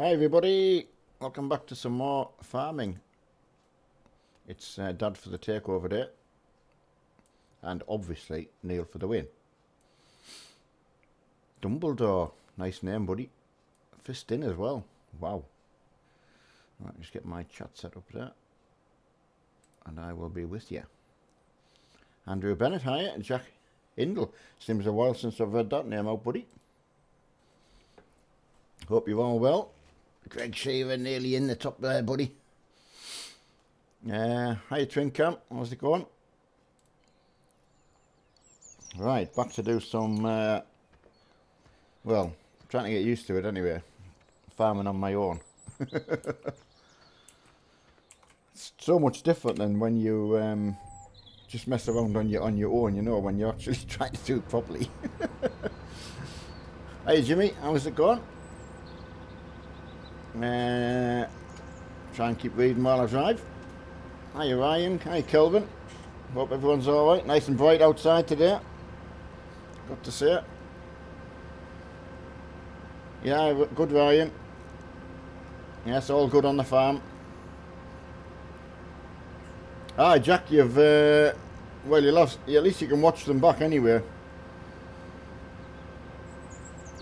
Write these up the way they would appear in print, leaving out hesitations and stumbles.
Hi everybody, welcome back to some more farming. It's Dad for the takeover day, and obviously Neil for the win. Dumbledore, nice name buddy. Fist in as well, wow. Right, just get my chat set up there, and I will be with you. Andrew Bennett, hi, and Jack Hindle. Seems a while since I've heard that name out, buddy. Hope you're all well. Greg Shaver nearly in the top there, buddy. Hi, Twin Camp. How's it going? Right, back to do some, well, trying to get used to it anyway. Farming on my own. It's so much different than when you just mess around on your own, you know, when you're actually trying to do it properly. Hey, Jimmy, how's it going? Try and keep reading while I drive. Hi Ryan, hi Kelvin. Hope everyone's alright. Nice and bright outside today. Got to say it. Yeah, good Ryan. Yes, all good on the farm. Hi Jack, you've well, you lost. At least you can watch them back anyway.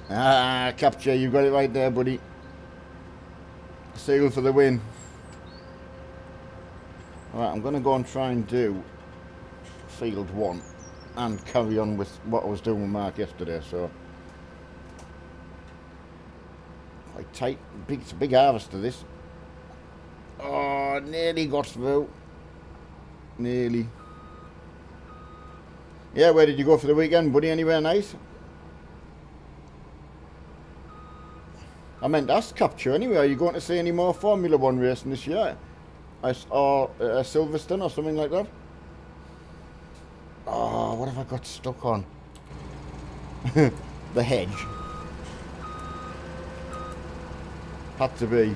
Capture, you got it right there, buddy. Seal for the win. Alright, I'm going to go and try and do field 1 and carry on with what I was doing with Mark yesterday, so quite tight. It's a big harvest to this. Oh, nearly got through. Nearly. Yeah, where did you go for the weekend, buddy? Anywhere nice? I meant ask Capture anyway. Are you going to see any more Formula 1 racing this year? Or Silverstone or something like that? Oh, what have I got stuck on? The hedge. Had to be.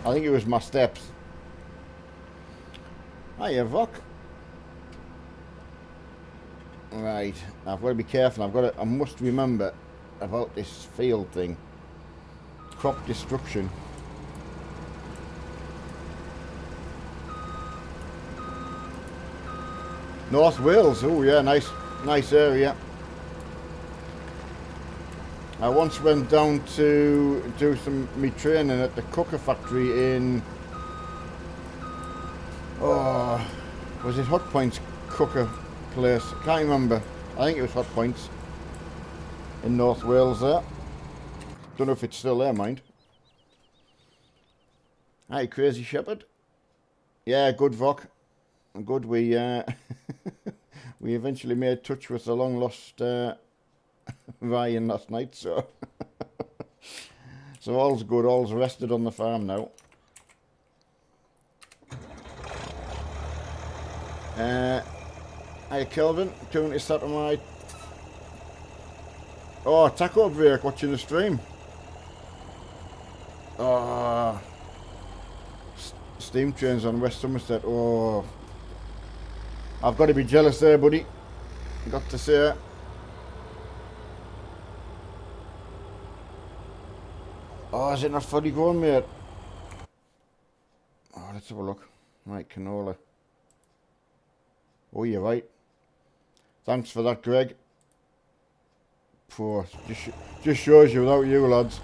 I think it was my steps. Hiya, Vok. Right, I've got to be careful. I must remember about this field thing. Crop destruction. North Wales, oh yeah, nice area. I once went down to do me training at the cooker factory in, oh, was it Hot Points cooker place? Can't remember. I think it was Hot Points in North Wales there. Don't know if it's still there, mind. Hi, Crazy Shepherd. Yeah, good Vok. Good. We we eventually made touch with the long lost Ryan last night, so so all's good. All's rested on the farm now. Hi, Kelvin. Doing this Saturday night. Oh, taco break. Watching the stream. Oh, steam trains on West Somerset. Oh, I've got to be jealous there, buddy. Got to say it. Oh, is it not fully grown, mate? Oh, let's have a look. Right, canola. Oh, you're right. Thanks for that, Greg. Poor, just shows you without you, lads.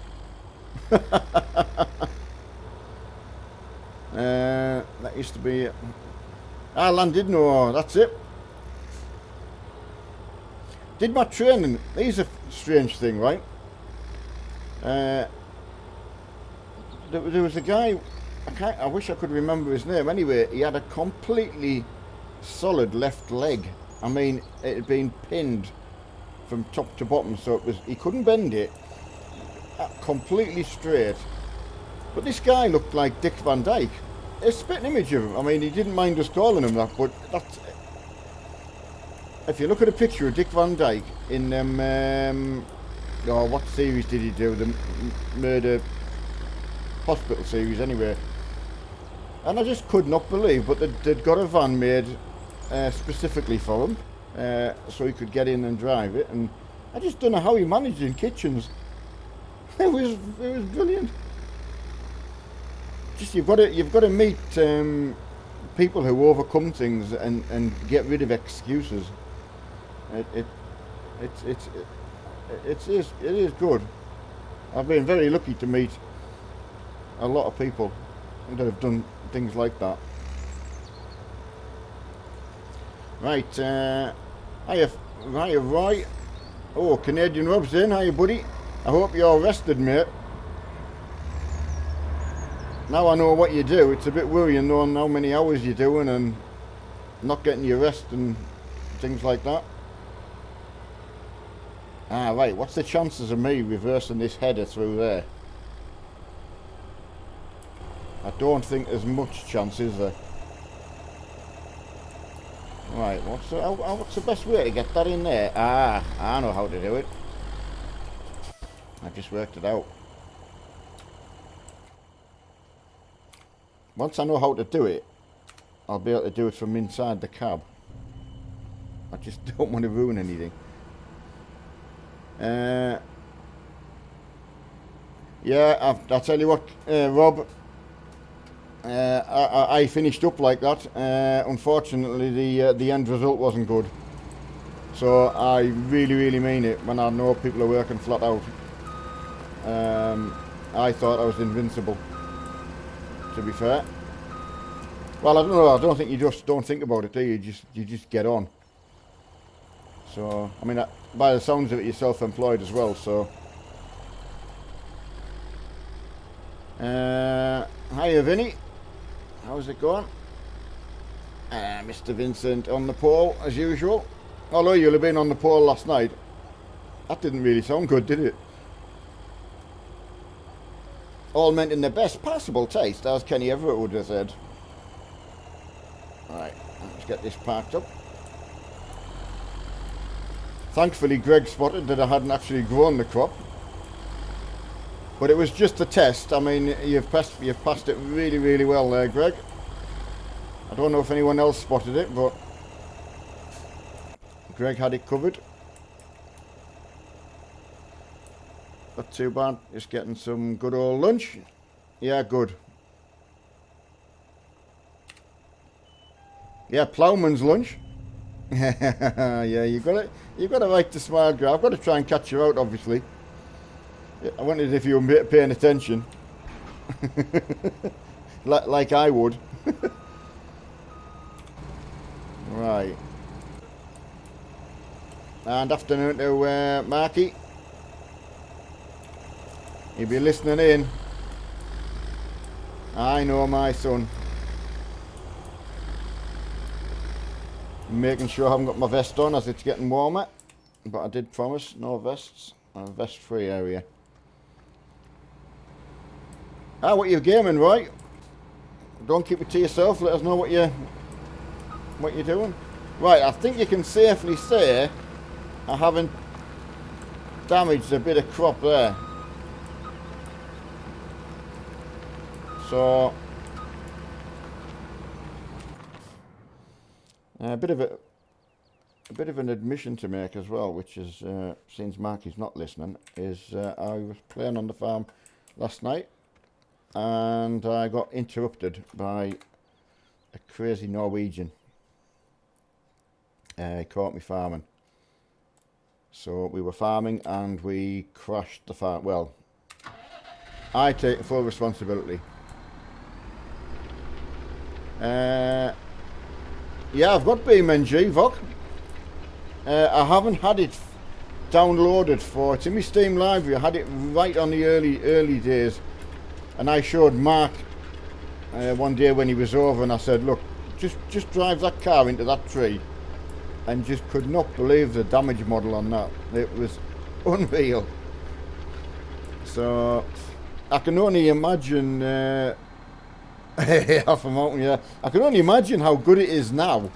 That used to be landed. No, that's it. Did my training. Here's a strange thing, right? There was a guy. I wish I could remember his name. Anyway, he had a completely solid left leg. I mean, it had been pinned from top to bottom, so he couldn't bend it. Completely straight. But this guy looked like Dick Van Dyke. A spitting image of him. I mean, he didn't mind us calling him that, but that's... If you look at a picture of Dick Van Dyke in oh, what series did he do? The Murder Hospital series, anyway. And I just could not believe, but they'd got a van made specifically for him, so he could get in and drive it, and I just don't know how he managed in kitchens. it was brilliant. Just you've got to meet people who overcome things and get rid of excuses. It it it's it is good. I've been very lucky to meet a lot of people that have done things like that. Right, hiya Roy. Oh, Canadian Rob's in. Hiya, buddy. I hope you're rested, mate. Now I know what you do. It's a bit worrying knowing how many hours you're doing and not getting your rest and things like that. Ah, right. What's the chances of me reversing this header through there? I don't think there's much chance, is there? Right, what's the best way to get that in there? Ah, I know how to do it. I just worked it out. Once I know how to do it, I'll be able to do it from inside the cab. I just don't want to ruin anything. Yeah, I'll tell you what, Rob. I finished up like that. Unfortunately, the end result wasn't good. So I really mean it when I know people are working flat out. I thought I was invincible, to be fair. Well, I don't know. I don't think you just don't think about it, do you? You just get on. So I mean, by the sounds of it, you're self-employed as well. So. Hiya, Vinny. How's it going? Mr. Vincent on the pole, as usual. Although you'll have been on the pole last night. That didn't really sound good, did it? All meant in the best possible taste, as Kenny Everett would have said. Right, let's get this parked up. Thankfully, Greg spotted that I hadn't actually grown the crop. But it was just a test. I mean, you've passed it really well there, Greg. I don't know if anyone else spotted it, but Greg had it covered. Not too bad. Just getting some good old lunch. Yeah, good. Yeah, ploughman's lunch. Yeah, you've got to like to smile, Greg. I've got to try and catch you out, obviously. I wondered if you were paying attention. like I would. Right. And afternoon to Marky. He'll be listening in. I know, my son. Making sure I haven't got my vest on as it's getting warmer. But I did promise no vests. A vest-free area. Ah, what you're gaming, right? Don't keep it to yourself. Let us know what you're doing. Right, I think you can safely say I haven't damaged a bit of crop there. So a bit of an admission to make as well, which is since Marky's not listening, is I was playing on the farm last night. And I got interrupted by a crazy Norwegian. He caught me farming. So we were farming and we crashed the farm. Well, I take full responsibility. Yeah, I've got BeamNG, Vok. I haven't had it downloaded for... It's in my Steam library. I had it right on the early days. And I showed Mark one day when he was over, and I said, look, just drive that car into that tree. And just could not believe the damage model on that. It was unreal. So I can only imagine half a mountain, yeah. I can only imagine how good it is now.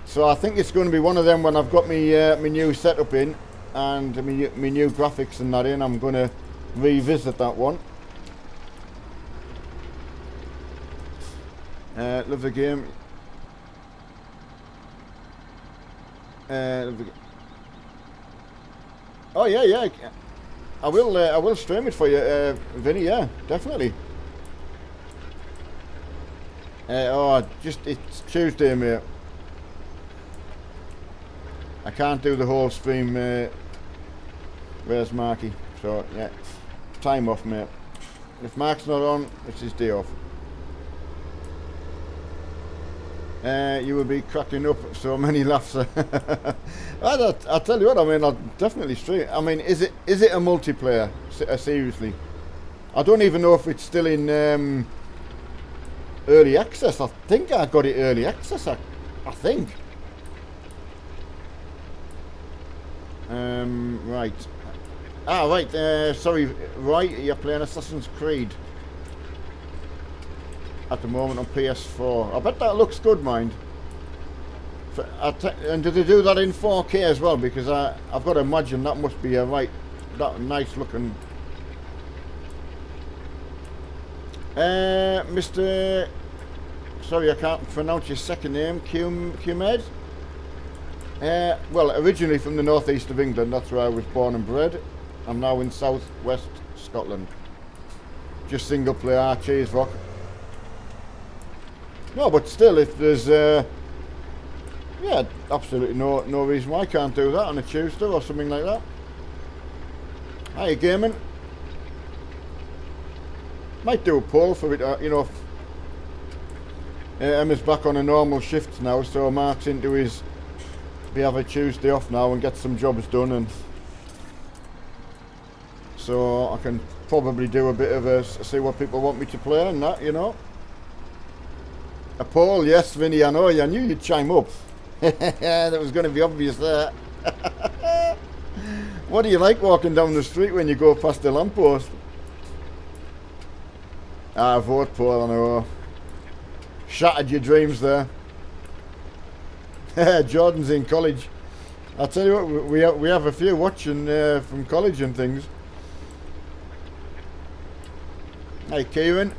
So I think it's going to be one of them when I've got my new setup in and my new graphics and that in. I'm going to revisit that one. Love the game. Oh yeah. I will stream it for you, Vinny. Yeah, definitely. It's Tuesday, mate. I can't do the whole stream. Where's Marky? So yeah, time off, mate. If Mark's not on, it's his day off. You will be cracking up so many laughs. I'll tell you what, I mean, I'll definitely stream. I mean, is it a multiplayer? Seriously, I don't even know if it's still in early access. I think I got it early access. I think. Right. Right. Sorry. Right. You're playing Assassin's Creed at the moment on PS4. I bet that looks good, mind. And do they do that in 4K as well? Because I've got to imagine that must be that nice looking. Mr. Sorry, I can't pronounce your second name. Cumed? Well, originally from the northeast of England. That's where I was born and bred. I'm now in southwest Scotland. Just single player, cheese rock. No, but still, if there's yeah, absolutely no reason why I can't do that on a Tuesday or something like that. Hi, gaming. Might do a poll for it, you know. Emma's back on a normal shift now, so Mark's into his. We have a Tuesday off now and get some jobs done, and so I can probably do a bit of a see what people want me to play and that, you know. A poll, yes, Vinny, I know. I knew you'd chime up. That was going to be obvious there. What do you like walking down the street when you go past the lamppost? Vote poll, I know. Shattered your dreams there. Jordan's in college. I'll tell you what, we have a few watching from college and things. Hey, Kieran.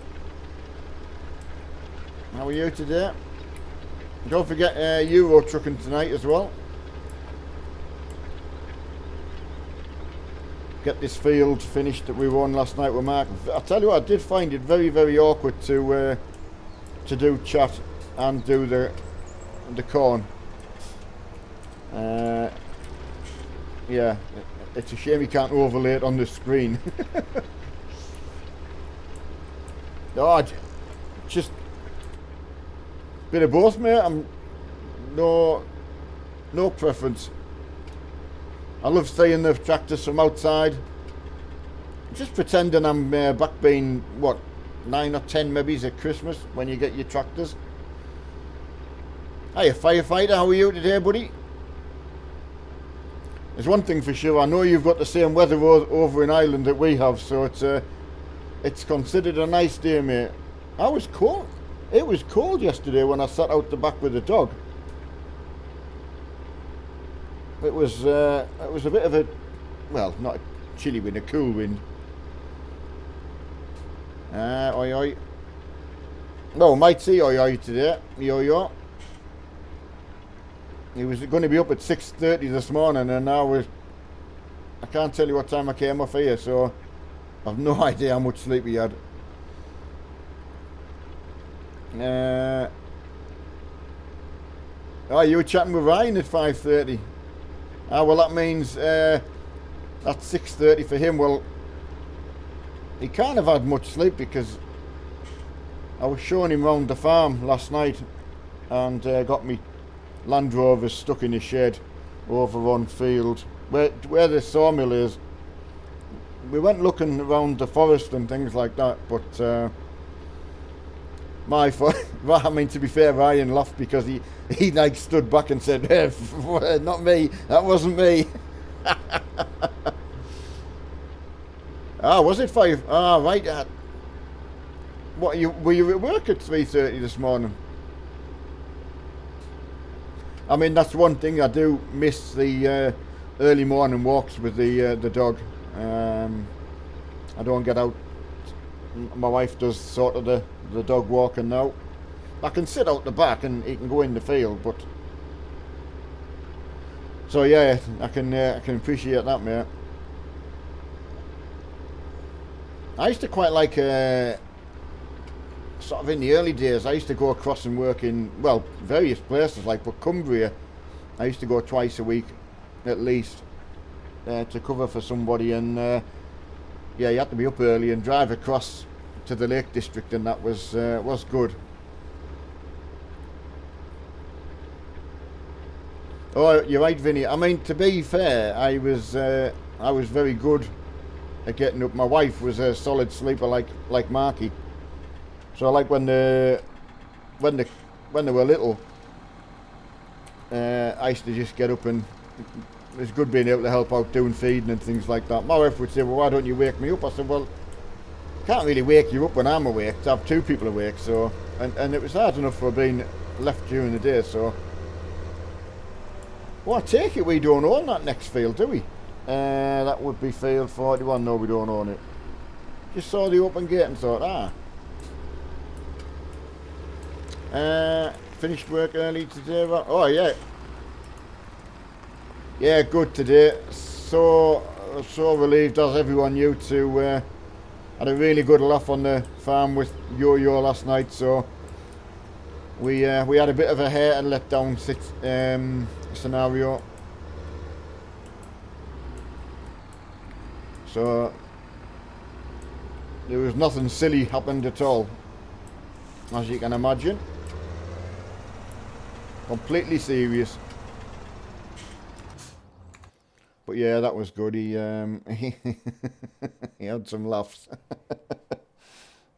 How are you today? Don't forget Euro trucking tonight as well. Get this field finished that we won last night with Mark. I tell you what, I did find it very, very awkward to do chat and do the corn. Yeah, it's a shame you can't overlay it on the screen. No, just bit of both, mate. I'm no preference. I love seeing the tractors from outside. Just pretending I'm back being what 9 or 10 maybe at Christmas when you get your tractors. Hey, firefighter, how are you today, buddy? There's one thing for sure. I know you've got the same weather over in Ireland that we have, so it's considered a nice day, mate. I was cold. It was cold yesterday when I sat out the back with the dog. It was a bit of a, well, not a chilly wind, a cool wind. Oi oi. No, might see oi oi today. Yo yo. He was going to be up at 6:30 this morning, and now I can't tell you what time I came off here, so I've no idea how much sleep he had. Oh, you were chatting with Ryan at 5:30. Well, that means that's 6:30 for him. Well, he can't have had much sleep because I was showing him round the farm last night and got me Land Rover stuck in a shed over on field where the sawmill is. We went looking around the forest and things like that, but I mean, to be fair, Ryan laughed because he like stood back and said, "Not me. That wasn't me." Was it 5? Right. What were you at work at 3:30 this morning? I mean, that's one thing I do miss, the early morning walks with the dog. I don't get out. My wife does sort of the dog walking now. I can sit out the back and he can go in the field, but so yeah, I can appreciate that, mate. I used to quite like, sort of in the early days, I used to go across and work in, well, various places, like, but Cumbria, I used to go twice a week, at least, to cover for somebody, and, yeah, you had to be up early and drive across to the Lake District, and that was good. Oh, you're right, Vinny. I mean, to be fair, I was very good at getting up. My wife was a solid sleeper, like Marky. So, like when they were little, I used to just get up, and it was good being able to help out doing feeding and things like that. My wife would say, "Well, why don't you wake me up?" I said, "Well, I can't really wake you up when I'm awake. To have two people awake, so and it was hard enough for being left during the day, so." Well, I take it we don't own that next field, do we? That would be field 41. No, we don't own it. Just saw the open gate and thought, finished work early today. Oh, yeah. Yeah, good today. So relieved, as everyone knew, to had a really good laugh on the farm with Yo-Yo last night, so we had a bit of a hate and let down scenario. So there was nothing silly happened at all, as you can imagine. Completely serious. But yeah, that was good. He he had some laughs.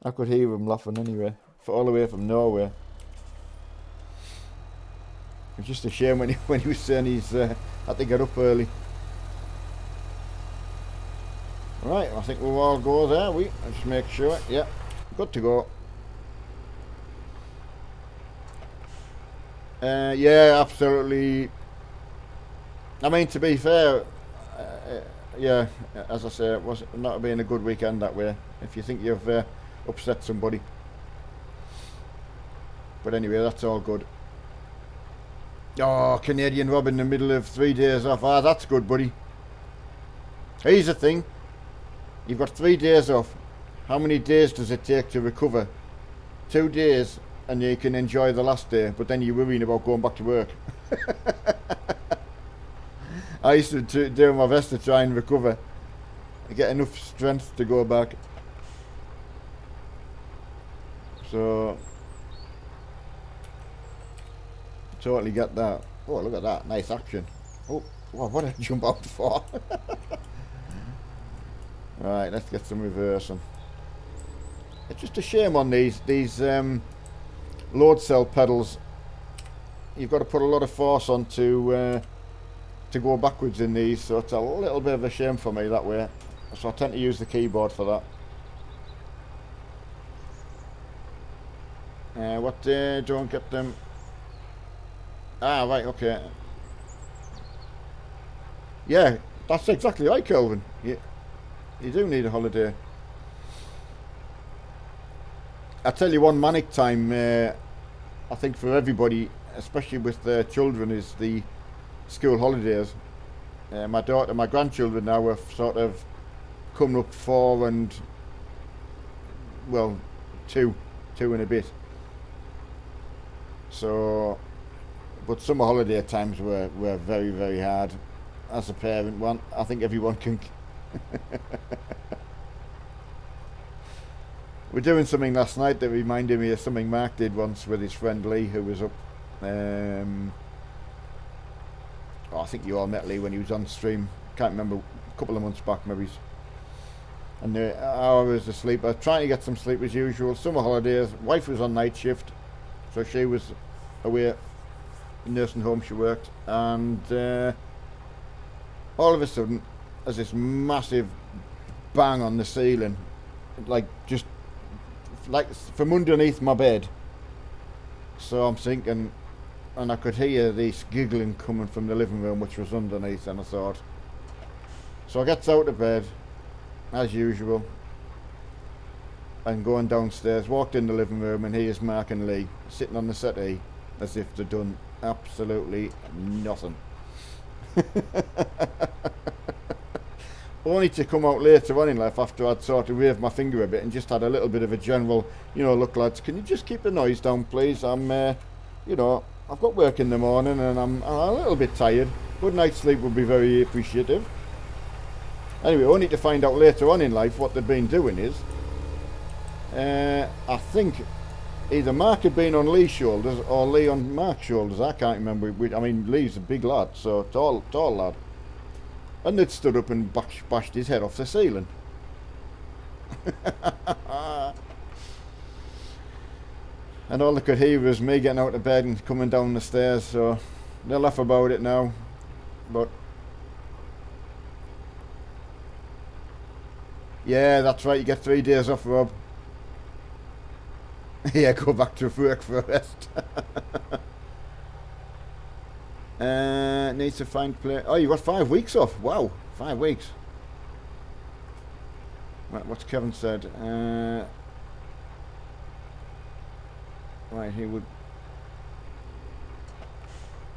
I could hear him laughing anyway, all the way from Norway. It was just a shame when he was saying he's had to get up early. Right, I think we'll all go there. Let's just make sure. Yeah, good to go. Yeah, absolutely. I mean, to be fair, yeah, as I say, it was not being a good weekend that way. If you think you've upset somebody. But anyway, that's all good. Oh, Canadian Rob in the middle of 3 days off. Ah, that's good, buddy. Here's the thing. You've got 3 days off. How many days does it take to recover? 2 days, and you can enjoy the last day, but then you're worrying about going back to work. I used to do my best to try and recover. Get enough strength to go back. So... totally get that. Oh, look at that. Nice action. Oh, wow, what did I jump out for? Right, let's get some reversing. It's just a shame on these load cell pedals. You've got to put a lot of force on to go backwards in these, so it's a little bit of a shame for me that way. So I tend to use the keyboard for that. What don't get them... Ah, right, okay. Yeah, that's exactly right, Kelvin. You do need a holiday. I tell you, one manic time, I think for everybody, especially with their children, is the school holidays. My daughter, my grandchildren now are sort of coming up 4 and, well, 2 and a bit. So... but summer holiday times were very, very hard. As a parent, I think everyone can... We're doing something last night that reminded me of something Mark did once with his friend Lee, who was up... I think you all met Lee when he was on stream. Can't remember, a couple of months back maybe. And I was asleep. I was trying to get some sleep as usual. Summer holidays. Wife was on night shift, so she was away. Nursing home she worked, and all of a sudden there's this massive bang on the ceiling, like just like from underneath my bed. So I'm thinking, and I could hear this giggling coming from the living room, which was underneath, and I thought, so I gets out of bed as usual and going downstairs, walked in the living room, and here's Mark and Lee sitting on the settee as if they'd done absolutely nothing. only to come out later on in life after I'd sort of waved my finger a bit and just had a little bit of a general, look lads, can you just keep the noise down please? I'm, I've got work in the morning and I'm a little bit tired. Good night's sleep would be very appreciative. Anyway, only to find out later on in life what they'd been doing is, I think either Mark had been on Lee's shoulders or Lee on Mark's shoulders. I can't remember. I mean, Lee's a big lad, so tall lad. And they'd stood up and bashed his head off the ceiling. And all they could hear was me getting out of bed and coming down the stairs, so they'll laugh about it now. But yeah, that's right, you get 3 days off, Rob. Yeah, go back to work for a rest. Needs to find play. Oh, you got 5 weeks off. Wow, 5 weeks. Right, what's Kevin said? Right, he would.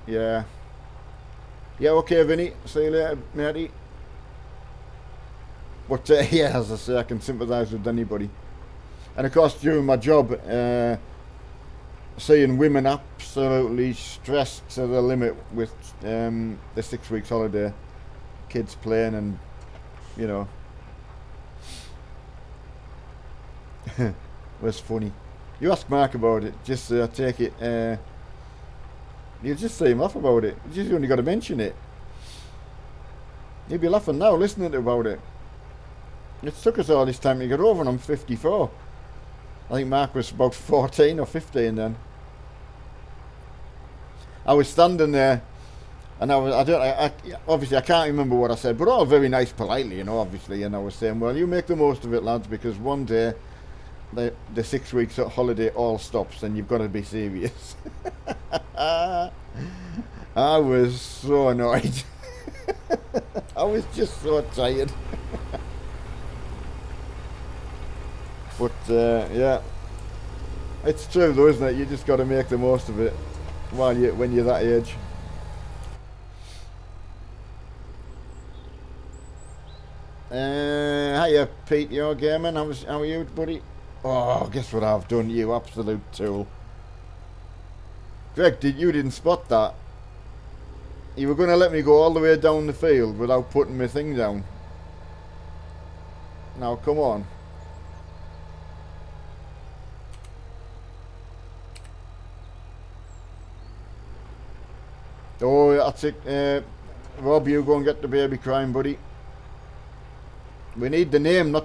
Yeah. Yeah, okay, Vinny. See you later, matey. But yeah, as I say, I can sympathise with anybody. And of course, during my job, seeing women absolutely stressed to the limit with the 6 weeks holiday, kids playing and, it was funny. You ask Mark about it, just take it, you just say him off about it. You just only got to mention it. He'd be laughing now listening about it. It took us all this time to get over and I'm 54. I think Mark was about 14 or 15 then. I was standing there, and obviously I can't remember what I said, but all very nice, politely, obviously. And I was saying, well, you make the most of it, lads, because one day the 6 weeks holiday all stops, and you've got to be serious. I was so annoyed. I was just so tired. But yeah, it's true though, isn't it? You just got to make the most of it when you're that age. Hiya, Pete, you're gaming. How are you, buddy? Oh, guess what I've done, you absolute tool. Greg, you didn't spot that? You were going to let me go all the way down the field without putting my thing down. Now, come on. Oh, that's it. Rob, you go and get the baby crying, buddy. We need the name,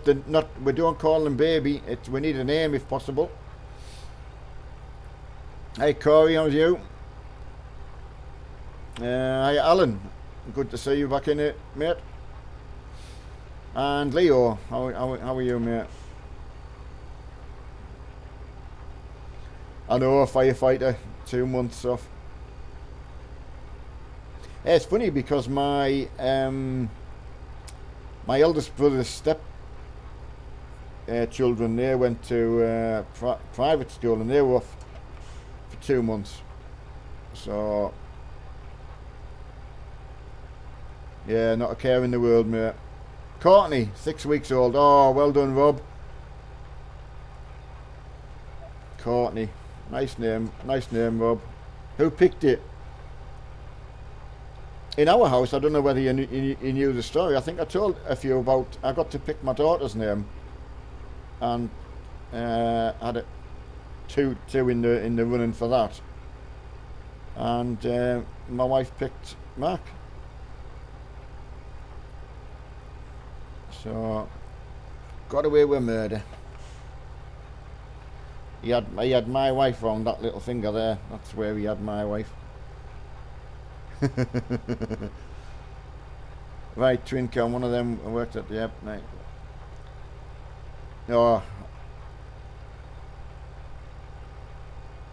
we don't call him baby. We need a name if possible. Hey Corey, how's you? Hi Alan, good to see you back in it, mate. And Leo, how are you, mate? I know, a firefighter, 2 months off. It's funny because my eldest brother's children, they went to private school and they were off for 2 months. So yeah, not a care in the world, mate. Courtney, 6 weeks old. Oh, well done, Rob. Courtney, nice name, Rob. Who picked it? In our house, I don't know whether you knew the story. I think I told a few about. I got to pick my daughter's name, and had two in the running for that. And my wife picked Mark. So got away with murder. He had my wife wrong. That little finger there. That's where he had my wife. Right, Twinco, one of them worked at the app, mate. Oh,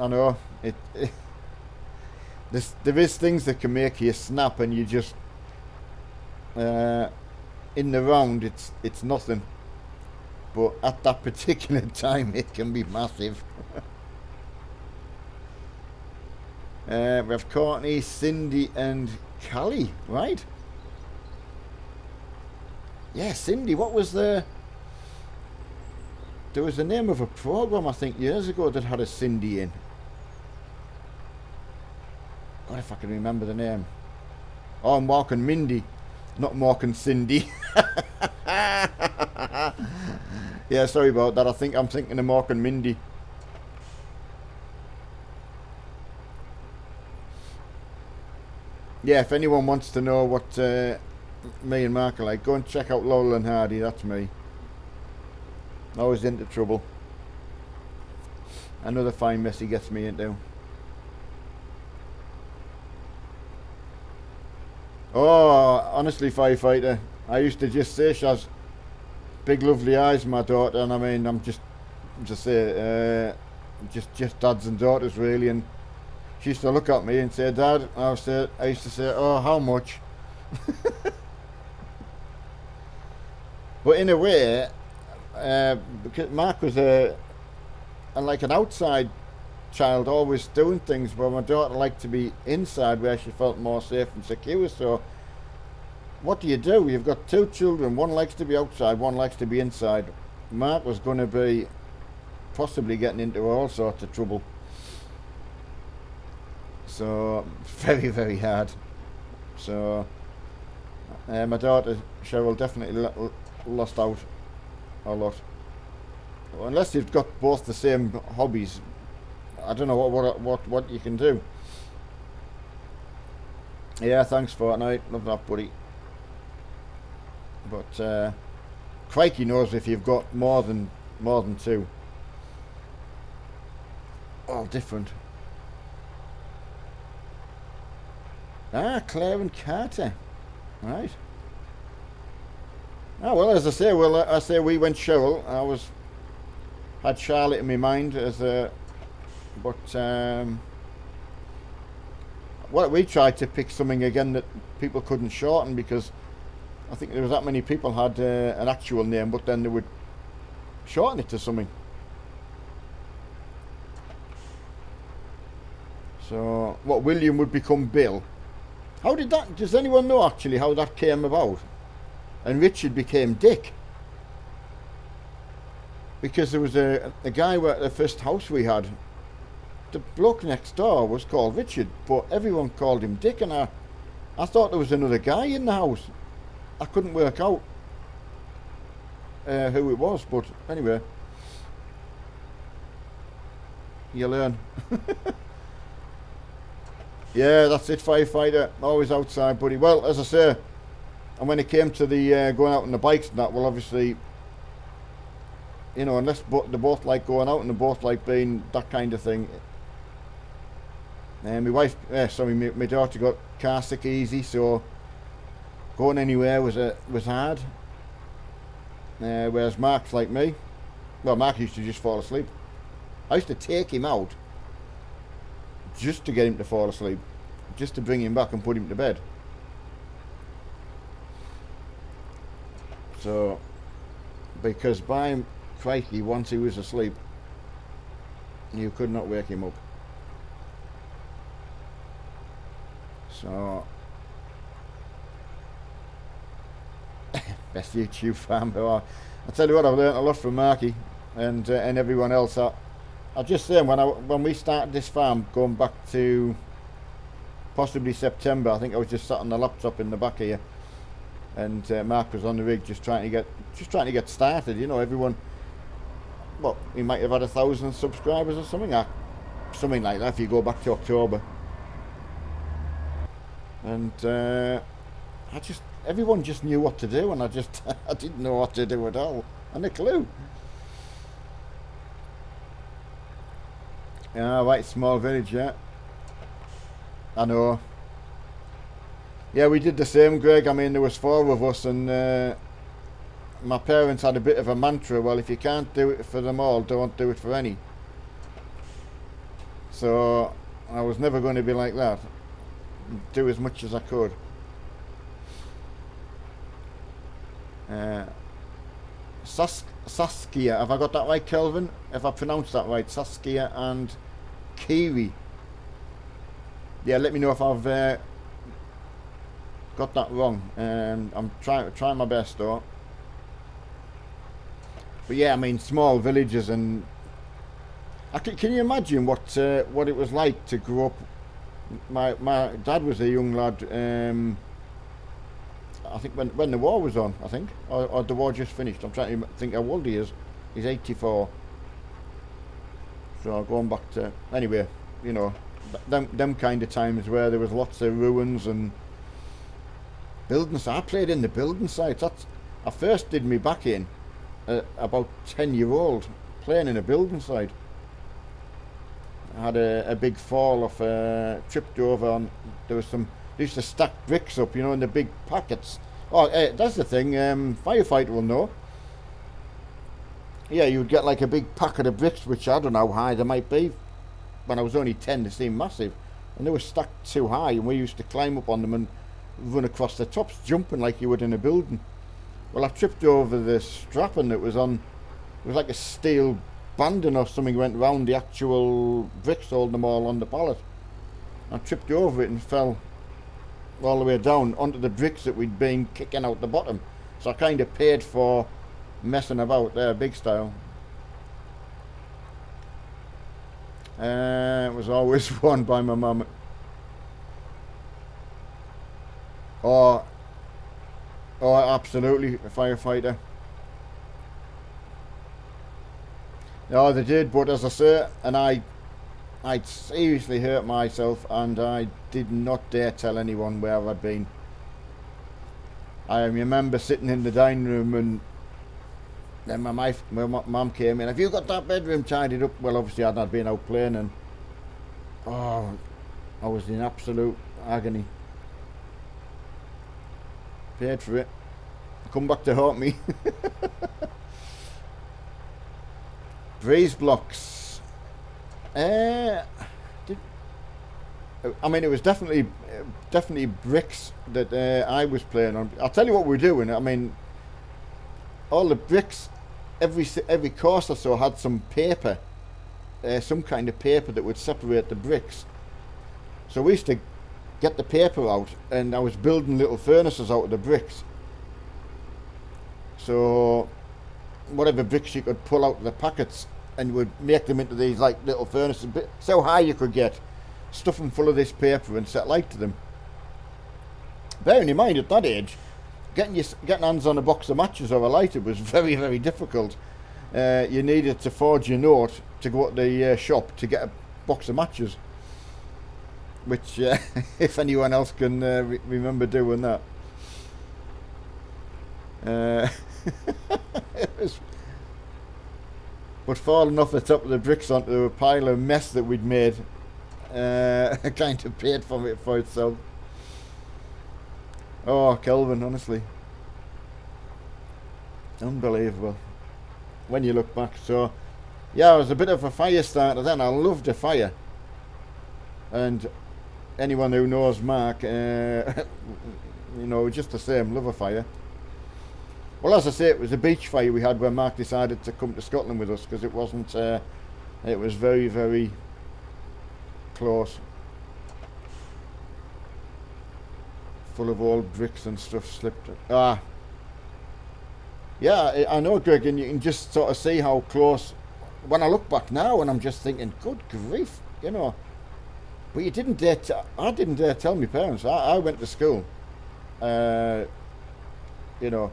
I know there is things that can make you snap, and you just in the round it's nothing, but at that particular time it can be massive. We have Courtney, Cindy and Callie, right? Yeah, Cindy. What was the? There was the name of a program I think years ago that had a Cindy in. God, if I can remember the name. Oh, Mark and Mindy, not Mark and Cindy. Yeah, sorry about that. I think I'm thinking of Mark and Mindy. Yeah, if anyone wants to know what me and Mark are like, go and check out Laurel and Hardy. That's me. Always into trouble. Another fine mess he gets me into. Oh, honestly, firefighter, I used to just say she has big, lovely eyes, my daughter, and I mean, I'm just say, just dads and daughters really, and she used to look at me and say, Dad, I used to say, oh, how much? But in a way, because Mark was like an outside child, always doing things, but my daughter liked to be inside where she felt more safe and secure. So what do? You've got two children. One likes to be outside, one likes to be inside. Mark was going to be possibly getting into all sorts of trouble. So very, very hard. So my daughter Cheryl definitely lost out a lot. Unless you've got both the same hobbies, I don't know what you can do. Yeah, thanks Fortnite. Love that, buddy. But crikey knows if you've got more than two. All different. Ah, Claire and Carter. Right. Oh well, as I say, I say we went Cheryl. Had Charlotte in my mind as a, but well, we tried to pick something again that people couldn't shorten because I think there was that many people had an actual name, but then they would shorten it to something. So what, William would become Bill? How did that? Does anyone know actually how that came about? And Richard became Dick. Because there was a guy at the first house we had. The bloke next door was called Richard, but everyone called him Dick, and I thought there was another guy in the house. I couldn't work out who it was, but anyway, you learn. Yeah, that's it, firefighter. Always outside, buddy. Well, as I say, and when it came to the going out on the bikes and that, well, obviously, you know, unless they both like going out and they both like being that kind of thing. And my daughter got car sick easy, so going anywhere was hard. Whereas Mark's like me. Well, Mark used to just fall asleep. I used to take him out just to get him to fall asleep, just to bring him back and put him to bed. So, because by crikey, once he was asleep, you could not wake him up. So, best YouTube fan. I tell you what, I've learnt a lot from Marky and everyone else. I just say when we started this farm, going back to possibly September, I think I was just sat on the laptop in the back here, and Mark was on the rig, just trying to get started. You know, everyone. Well, we might have had 1,000 subscribers or something like that if you go back to October. And everyone just knew what to do, and I didn't know what to do at all, and a clue. Yeah, right, small village, yeah. I know. Yeah, we did the same, Greg. I mean, there was 4 of us, and my parents had a bit of a mantra, well, if you can't do it for them all, don't do it for any. So, I was never going to be like that. Do as much as I could. Saskia, have I got that right, Kelvin? Have I pronounced that right? Saskia and Kiwi. Yeah, let me know if I've got that wrong. I'm trying my best though. But yeah, I mean, small villages, and can you imagine what it was like to grow up? My dad was a young lad. I think when the war was on, I think, or the war just finished. I'm trying to think how old he is. He's 84. So going back to anyway, you know, them kind of times where there was lots of ruins and buildings. I played in the building sites. I first did me back in about 10-year-old playing in a building site. I had a big fall off, tripped over on. There was some. They used to stack bricks up, you know, in the big packets. Oh, that's the thing. Firefighter will know. Yeah, you would get like a big packet of bricks, which I don't know how high they might be. When I was only 10, they seemed massive, and they were stacked too high, and we used to climb up on them and run across the tops, jumping like you would in a building. Well, I tripped over the strapping that was on. It was like a steel banding or something went round the actual bricks, holding them all on the pallet. I tripped over it and fell all the way down onto the bricks that we'd been kicking out the bottom. So I kind of paid for messing about there, big style. It was always won by my mum. Oh, absolutely, a firefighter. No, they did, but as I say, and I'd seriously hurt myself, and I did not dare tell anyone where I'd been. I remember sitting in the dining room, and then my mum came in. Have you got that bedroom tidied up? Well, obviously I'd not been out playing, and oh, I was in absolute agony. Paid for it. Come back to haunt me. Breeze blocks. I mean, it was definitely bricks that I was playing on. I'll tell you what we're doing. I mean, all the bricks, every course or so had some paper, some kind of paper that would separate the bricks. So we used to get the paper out, and I was building little furnaces out of the bricks. So whatever bricks you could pull out of the packets, and you would make them into these like little furnaces, so high you could get, stuff them full of this paper and set light to them. Bearing in mind, at that age, getting hands on a box of matches or a lighter was very, very difficult. You needed to forge your note to go to the shop to get a box of matches, which if anyone else can remember doing that. It was, but falling off the top of the bricks onto a pile of mess that we'd made kind of paid for it for itself. Oh, Kelvin, honestly, unbelievable when you look back. So yeah, I was a bit of a fire starter then. I loved a fire, and anyone who knows Mark, you know, just the same, love a fire. Well, as I say, it was a beach fire we had when Mark decided to come to Scotland with us, because it wasn't, it was very, very close. Full of old bricks and stuff slipped. Yeah, I know, Greg, and you can just sort of see how close. When I look back now, and I'm just thinking, good grief, you know. But you didn't dare. I didn't dare tell my parents. I went to school. You know,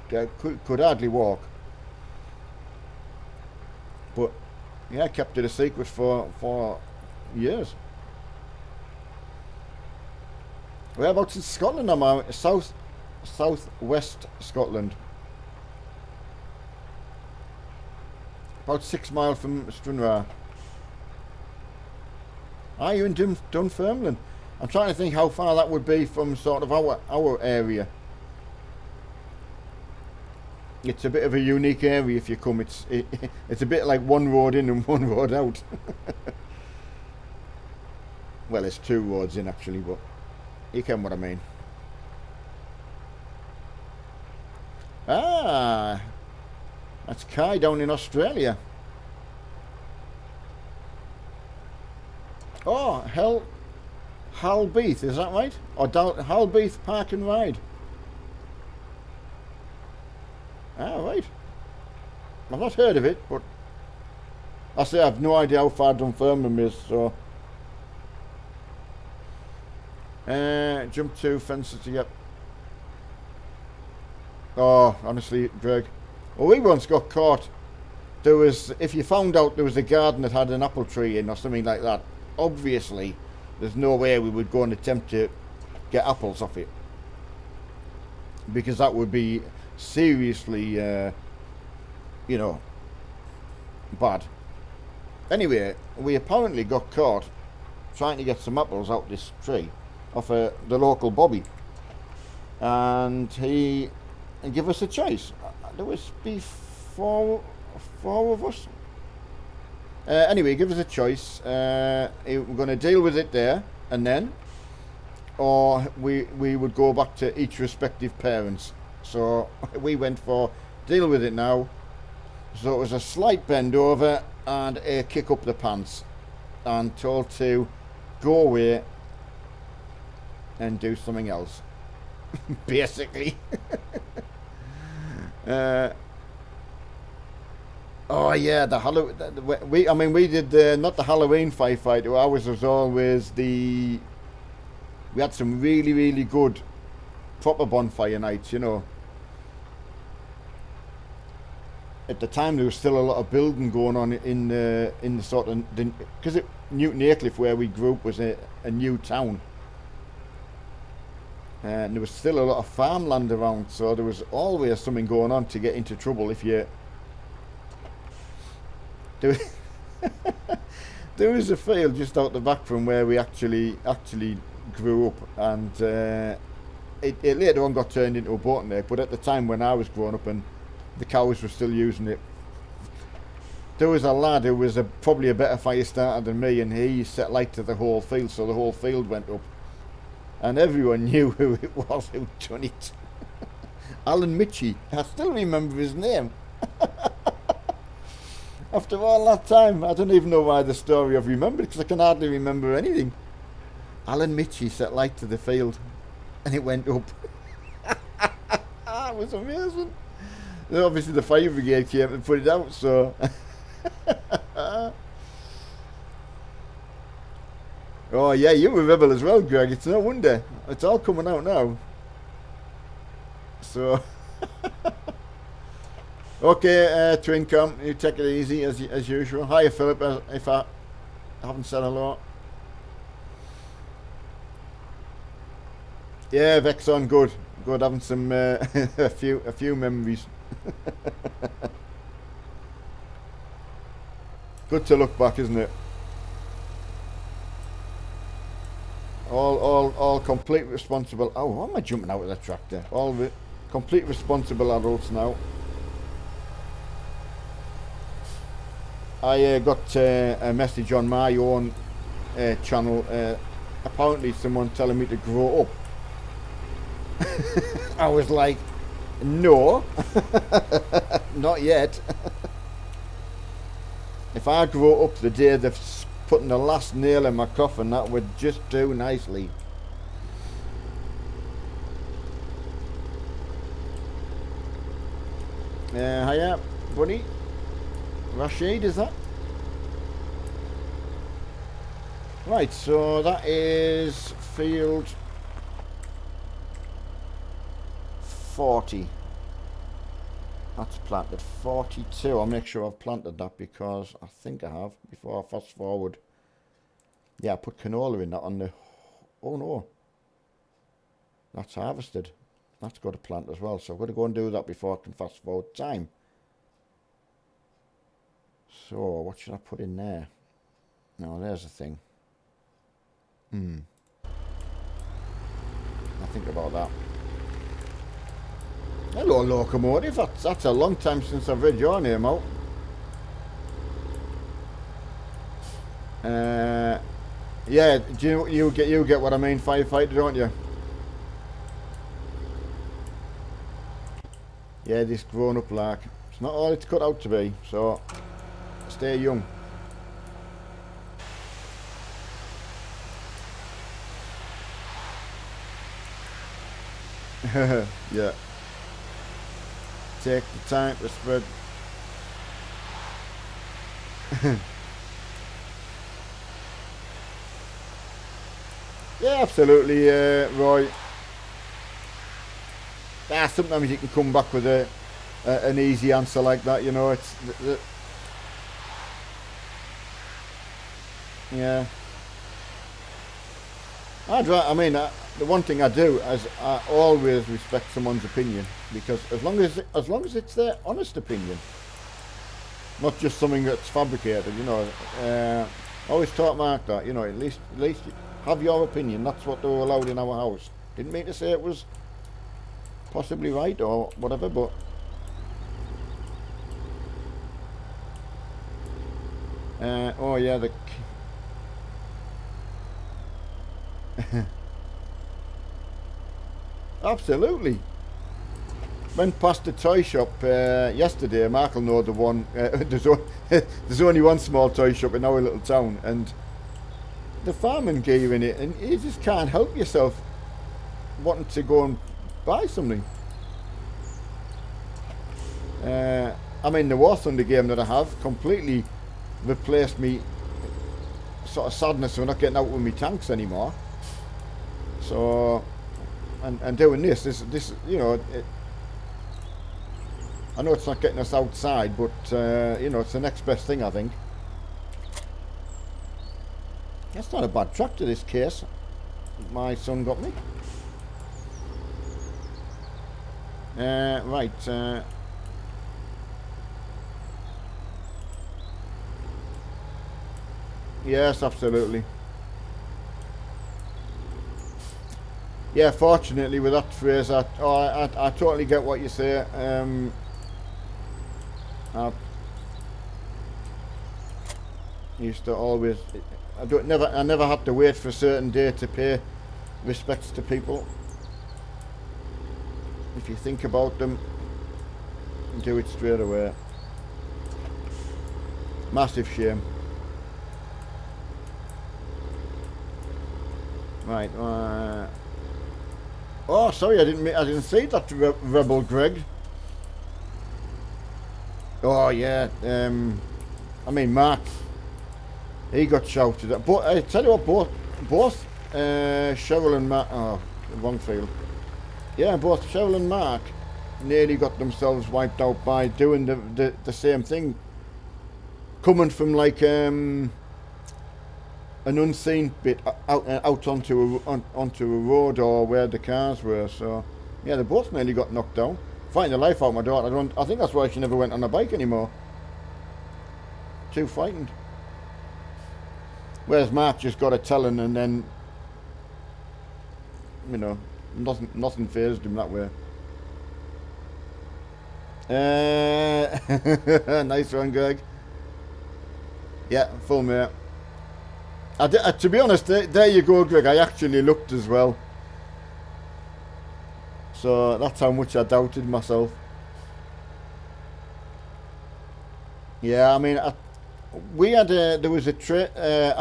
could hardly walk. But yeah, I kept it a secret for years. Whereabouts in Scotland am I? Southwest Scotland. About 6 miles from Stranraer. Are you in Dunfermline? I'm trying to think how far that would be from sort of our area. It's a bit of a unique area if you come. It's a bit like one road in and one road out. Well, it's 2 roads in actually, but you get what I mean. Ah, that's Kai down in Australia. Oh, Halbeath, is that right? Or Halbeath Park and Ride? Ah, right. I've not heard of it, but I say I've no idea how far Dunfermline is, so... jump 2 fences to get... Oh, honestly, Greg. Well, we once got caught. There was... If you found out there was a garden that had an apple tree in or something like that, obviously, there's no way we would go and attempt to get apples off it. Because that would be seriously, you know, bad. Anyway, we apparently got caught trying to get some apples out this tree off the local Bobby. And he gave us a choice. There was four of us. Anyway, give us a choice. We're going to deal with it there and then, or we would go back to each respective parents. So we went for deal with it now. So it was a slight bend over and a kick up the pants, and told to go away and do something else. Basically. Oh yeah, the Halloween. We did not the Halloween firefight. Ours was always we had some really, really good proper bonfire nights, you know. At the time, there was still a lot of building going on in the sort of... Because Newton Aycliffe, where we grew up, was a new town. And there was still a lot of farmland around, so there was always something going on to get into trouble if you... There was a field just out the back from where we actually grew up, and it later on got turned into a boating lake, but at the time when I was growing up and the cows were still using it, there was a lad who was probably a better fire starter than me, and he set light to the whole field, so the whole field went up, and everyone knew who it was who'd done it. Alan Mitchie, I still remember his name. After all that time, I don't even know why the story I've remembered, because I can hardly remember anything. Alan Mitchie set light to the field, and it went up. It was amazing. Then obviously the fire brigade came and put it out, so... Oh yeah, you were rebel as well, Greg. It's no wonder. It's all coming out now. So... Okay, Twincom, you take it easy as usual. Hi, Philip, if I haven't said hello. Yeah, Vexon, good. Good, having some a few memories. Good to look back, isn't it? All complete responsible. Oh, why am I jumping out of the tractor? All complete responsible adults now. I got a message on my own channel. Apparently, someone telling me to grow up. I was like, no, not yet. If I grow up the day they're putting the last nail in my coffin, that would just do nicely. Hiya, buddy. Rashid, is that? Right, so that is field 40. That's planted. 42. I'll make sure I've planted that because I think I have before I fast forward. Yeah, I put canola in that on the... Oh no. That's harvested. That's got to plant as well. So I've got to go and do that before I can fast forward time. So, what should I put in there? No, there's the thing. I'll think about that. Hello, Locomotive. That's a long time since I've read your name out. Yeah, do you get what I mean, firefighter, don't you? Yeah, this grown-up lark. It's not all it's cut out to be, so stay young. Yeah. Take the time to spread. Yeah, absolutely, Roy. Sometimes you can come back with an easy answer like that, you know. It's yeah. The one thing I do is I always respect someone's opinion, because as long as it's their honest opinion, not just something that's fabricated, you know. I always taught Mark that, you know, at least you have your opinion. That's what they were allowed in our house. Didn't mean to say it was possibly right or whatever, but oh yeah, the absolutely. Went past the toy shop yesterday. Mark will know the one. There's only one small toy shop in our little town, and the farming gear in it, and you just can't help yourself wanting to go and buy something. The War Thunder game that I have completely replaced me sort of sadness for not getting out with my tanks anymore. So, and doing this, you know, I know it's not getting us outside, but you know, it's the next best thing, I think. That's not a bad tractor, this case. My son got me. Right. Yes, absolutely. Yeah, fortunately with that phrase, I totally get what you say. I used to always, I never had to wait for a certain day to pay respects to people. If you think about them, do it straight away. Massive shame. Right. Oh, sorry, I didn't see that, Rebel Greg. Oh yeah. Mark. He got shouted at. But I tell you what, both Cheryl and Mark. Oh, wrong field. Yeah, both Cheryl and Mark nearly got themselves wiped out by doing the same thing. Coming from like an unseen bit out onto a road or where the cars were. So yeah, they both nearly got knocked down. Fighting the life out of my daughter. I think that's why she never went on a bike anymore. Too frightened. Whereas Mark just got a telling, and then, you know, nothing fazed him that way. Nice one, Greg. Yeah, full mate. To be honest, there you go, Greg. I actually looked as well. So that's how much I doubted myself. Yeah, we had there was there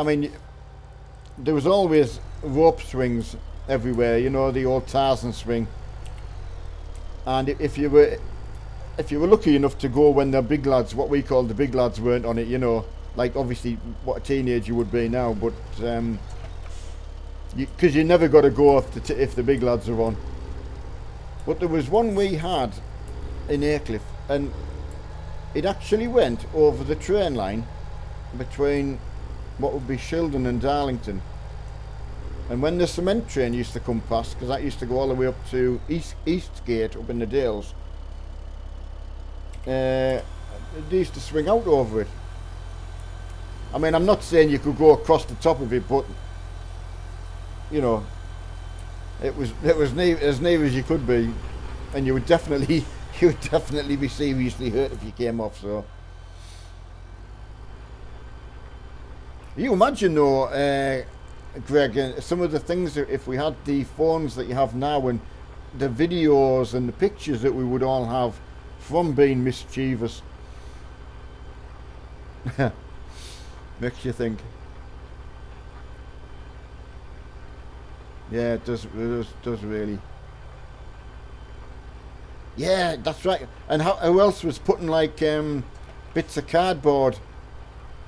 was always rope swings everywhere. You know, the old Tarzan swing. And if you were lucky enough to go when the big lads, what we call the big lads, weren't on it, you know, like obviously what a teenager would be now, but because you never got to go if the big lads are on. But there was one we had in Aycliffe, and it actually went over the train line between what would be Shildon and Darlington. And when the cement train used to come past, because that used to go all the way up to Eastgate up in the Dales, they used to swing out over it. I'm not saying you could go across the top of it, but you know, it was as near as you could be, and you would definitely be seriously hurt if you came off. So you imagine though, Greg, some of the things that if we had the phones that you have now and the videos and the pictures that we would all have from being mischievous. Makes you think. Yeah, it does really. Yeah, that's right. And who else was putting like bits of cardboard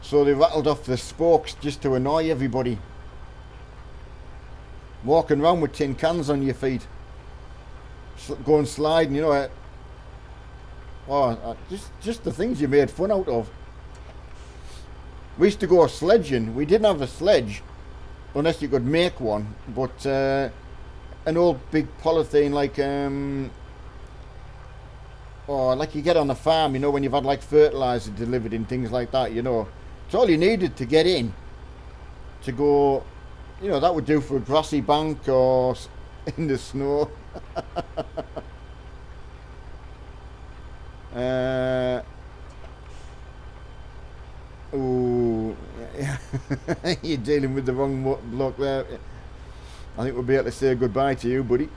So they rattled off the spokes just to annoy everybody. Walking around with tin cans on your feet. Going sliding, you know. Just the things you made fun out of. We used to go sledging. We didn't have a sledge, unless you could make one. But an old big polythene like like you get on a farm, you know, when you've had like fertilizer delivered and things like that, you know. It's all you needed to get in. To go, you know, that would do for a grassy bank or in the snow. Oh, yeah. You're dealing with the wrong bloke there. I think we'll be able to say goodbye to you, buddy.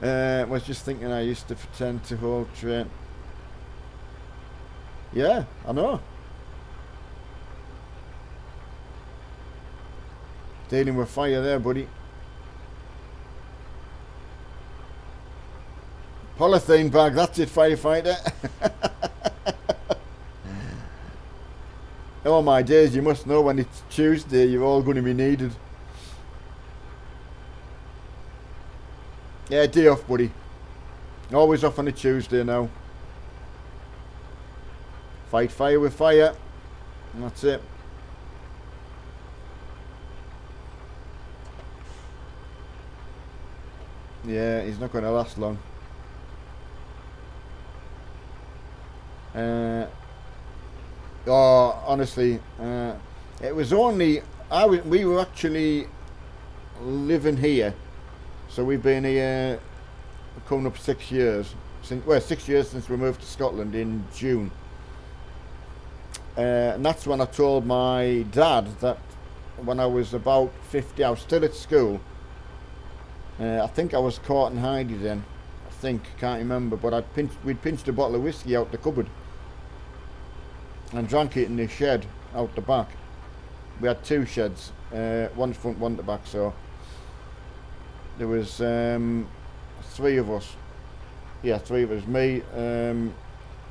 I was just thinking I used to pretend to hold train. Yeah, I know. Dealing with fire there, buddy. Polythene bag, that's it, firefighter. Oh my days, you must know when it's Tuesday, you're all going to be needed. Yeah, day off, buddy. Always off on a Tuesday now. Fight fire with fire. And that's it. Yeah, he's not going to last long. Honestly, it was only we were actually living here, so we've been here coming up 6 years. 6 years since we moved to Scotland in June, and that's when I told my dad that when I was about 50, I was still at school. I think I was caught in hiding then. Can't remember, but we'd pinched a bottle of whiskey out the cupboard and drank it in the shed out the back. We had two sheds, one front, one at the back, so there was 3 of us. Yeah, 3 of us. Me,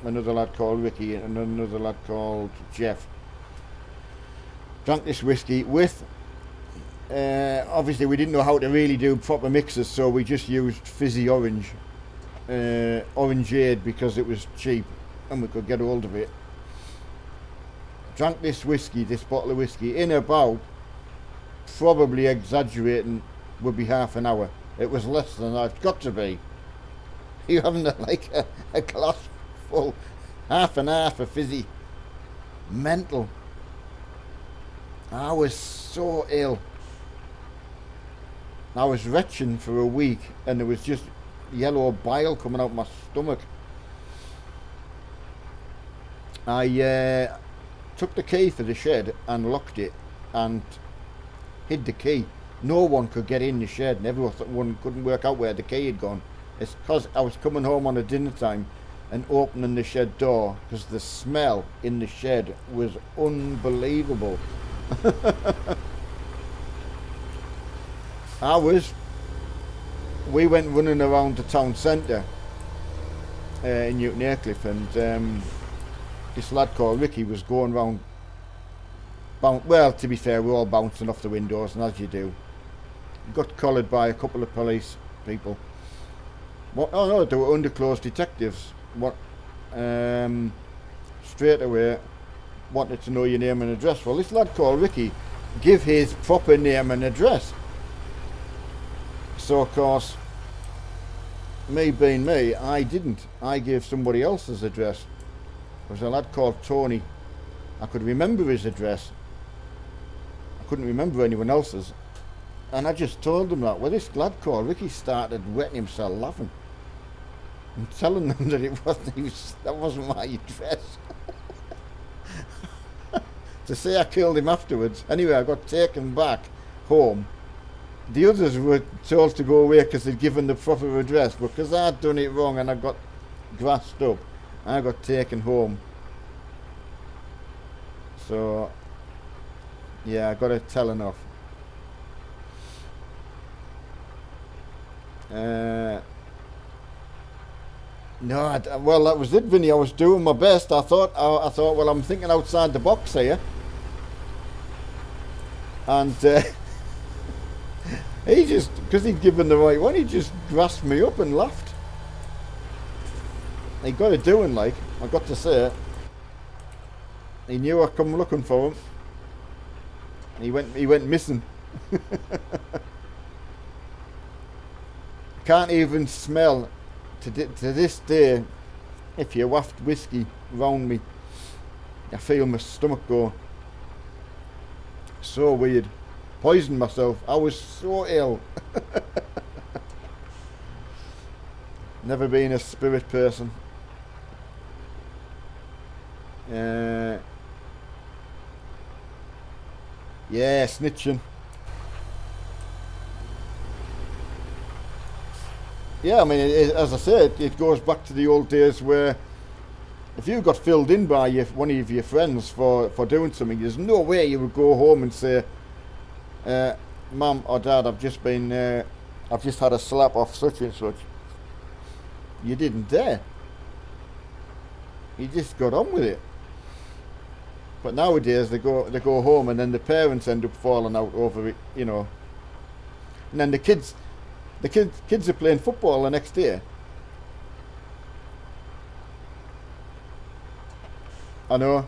another lad called Ricky, and another lad called Jeff. Drank this whiskey with, obviously we didn't know how to really do proper mixes, so we just used fizzy orange. Orangeade, because it was cheap and we could get hold of it. Drank this bottle of whiskey in about, probably exaggerating, would be half an hour. It was less than that. It's got to be. You're having a glass full, half and half of fizzy. Mental. I was so ill. I was retching for a week, and there was just yellow bile coming out my stomach. I took the key for the shed and locked it and hid the key. No one could get in the shed, and everyone couldn't work out where the key had gone. It's because I was coming home on a dinner time and opening the shed door, because the smell in the shed was unbelievable. We went running around the town centre in Newton Aycliffe, and this lad called Ricky was going round. Well, to be fair, we were all bouncing off the windows, and as you do. Got collared by a couple of police people. Oh no, they were underclothes detectives. Straight away wanted to know your name and address. Well, this lad called Ricky give his proper name and address. So of course, me being me, I didn't. I gave somebody else's address. There was a lad called Tony. I could remember his address. I couldn't remember anyone else's. And I just told him that. Well, this lad called Ricky started wetting himself laughing and telling them that that wasn't my address. To say I killed him afterwards. Anyway, I got taken back home. The others were told to go away because they'd given the proper address, but because I'd done it wrong and I got grassed up, I got taken home. So, yeah, I got a telling off. No, well, that was it, Vinny. I was doing my best. I thought, well, I'm thinking outside the box here, and he just, because he'd given the right one, he just grasped me up and laughed. He got it doing, like, I got to say it. He knew I'd come looking for him. He went missing. Can't even smell to this day. If you waft whiskey round me, I feel my stomach go. So weird. Poisoned myself. I was so ill. Never been a spirit person. Yeah, snitching. Yeah, I mean, as I said, it goes back to the old days where if you got filled in by one of your friends for doing something, there's no way you would go home and say, Mum or Dad, I've just had a slap off such and such. You didn't dare. You just got on with it. But nowadays they go home and then the parents end up falling out over it, you know. And then the kids are playing football the next day. I know.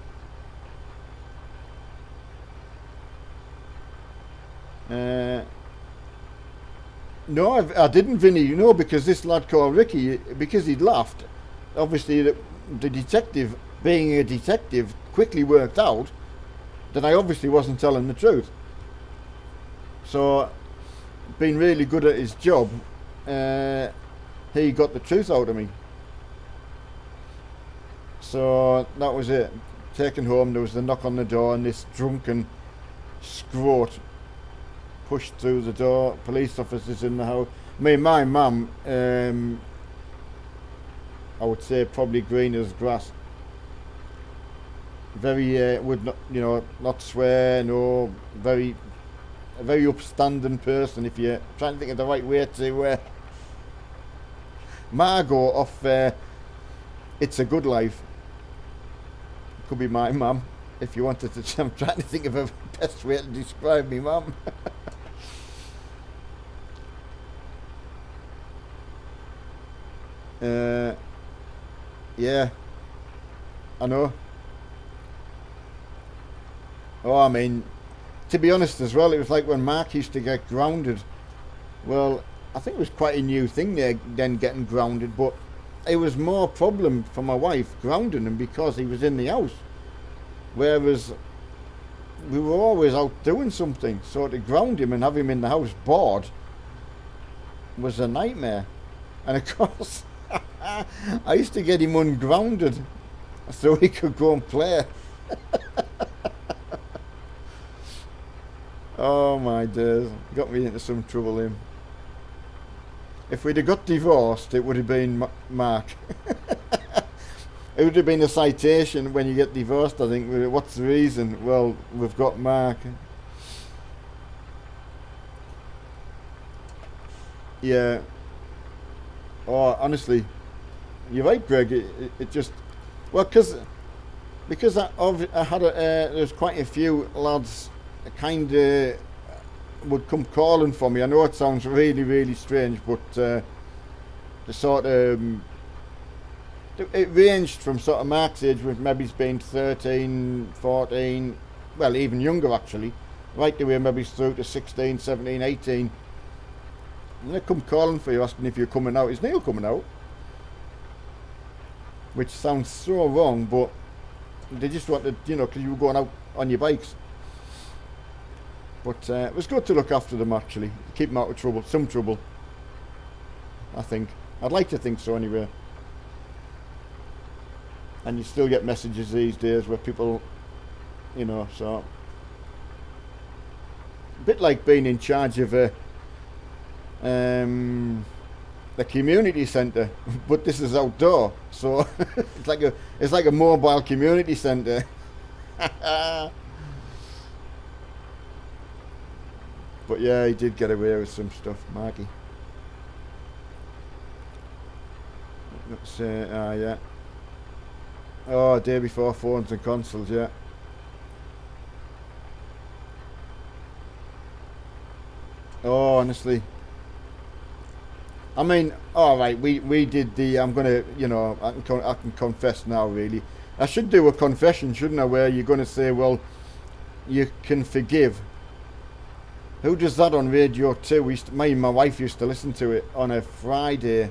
No, I didn't, Vinny, you know, because this lad called Ricky, because he'd laughed, obviously the detective, being a detective, quickly worked out that I obviously wasn't telling the truth. So, being really good at his job, he got the truth out of me. So, that was it. Taken home, there was the knock on the door and this drunken scrote pushed through the door, police officers in the house. My mum, I would say probably green as grass. Very, would not, you know, not swear, no, a very upstanding person, if you're trying to think of the right way to, Margot off, It's a Good Life. Could be my mum, if you wanted to. I'm trying to think of a best way to describe me mum. Yeah, I know. Oh, I mean, to be honest as well, it was like when Mark used to get grounded. Well, I think it was quite a new thing there, then getting grounded, but it was more problem for my wife grounding him because he was in the house. Whereas we were always out doing something, so to ground him and have him in the house bored was a nightmare. And of course, I used to get him ungrounded so he could go and play. Oh my days, got me into some trouble, him. If we'd have got divorced, it would have been Mark. It would have been a citation when you get divorced, I think. What's the reason? Well, we've got Mark. Yeah. Oh, honestly, you're right, Greg. It just, well, because I had there's quite a few lads kind of would come calling for me. I know it sounds really, really strange, but the sort of it ranged from sort of Mark's age, with maybe been 13, 14, well, even younger actually, right the way maybe through to 16, 17, 18. And they come calling for you, asking if you're coming out. Is Neil coming out? Which sounds so wrong, but they just wanted, you know, because you were going out on your bikes. But it was good to look after them, actually. Keep them out of trouble. Some trouble, I think. I'd like to think so, anyway. And you still get messages these days where people, you know, so... A bit like being in charge of a... the community centre, but this is outdoor, so it's like a mobile community centre. But yeah, he did get away with some stuff, Marky. Let's yeah. Oh, day before phones and consoles, yeah. Oh, honestly. I mean, all right, we did the. I'm gonna, I can confess now. Really, I should do a confession, shouldn't I? Where you're gonna say, well, you can forgive. Who does that on Radio 2? Me and my wife used to listen to it on a Friday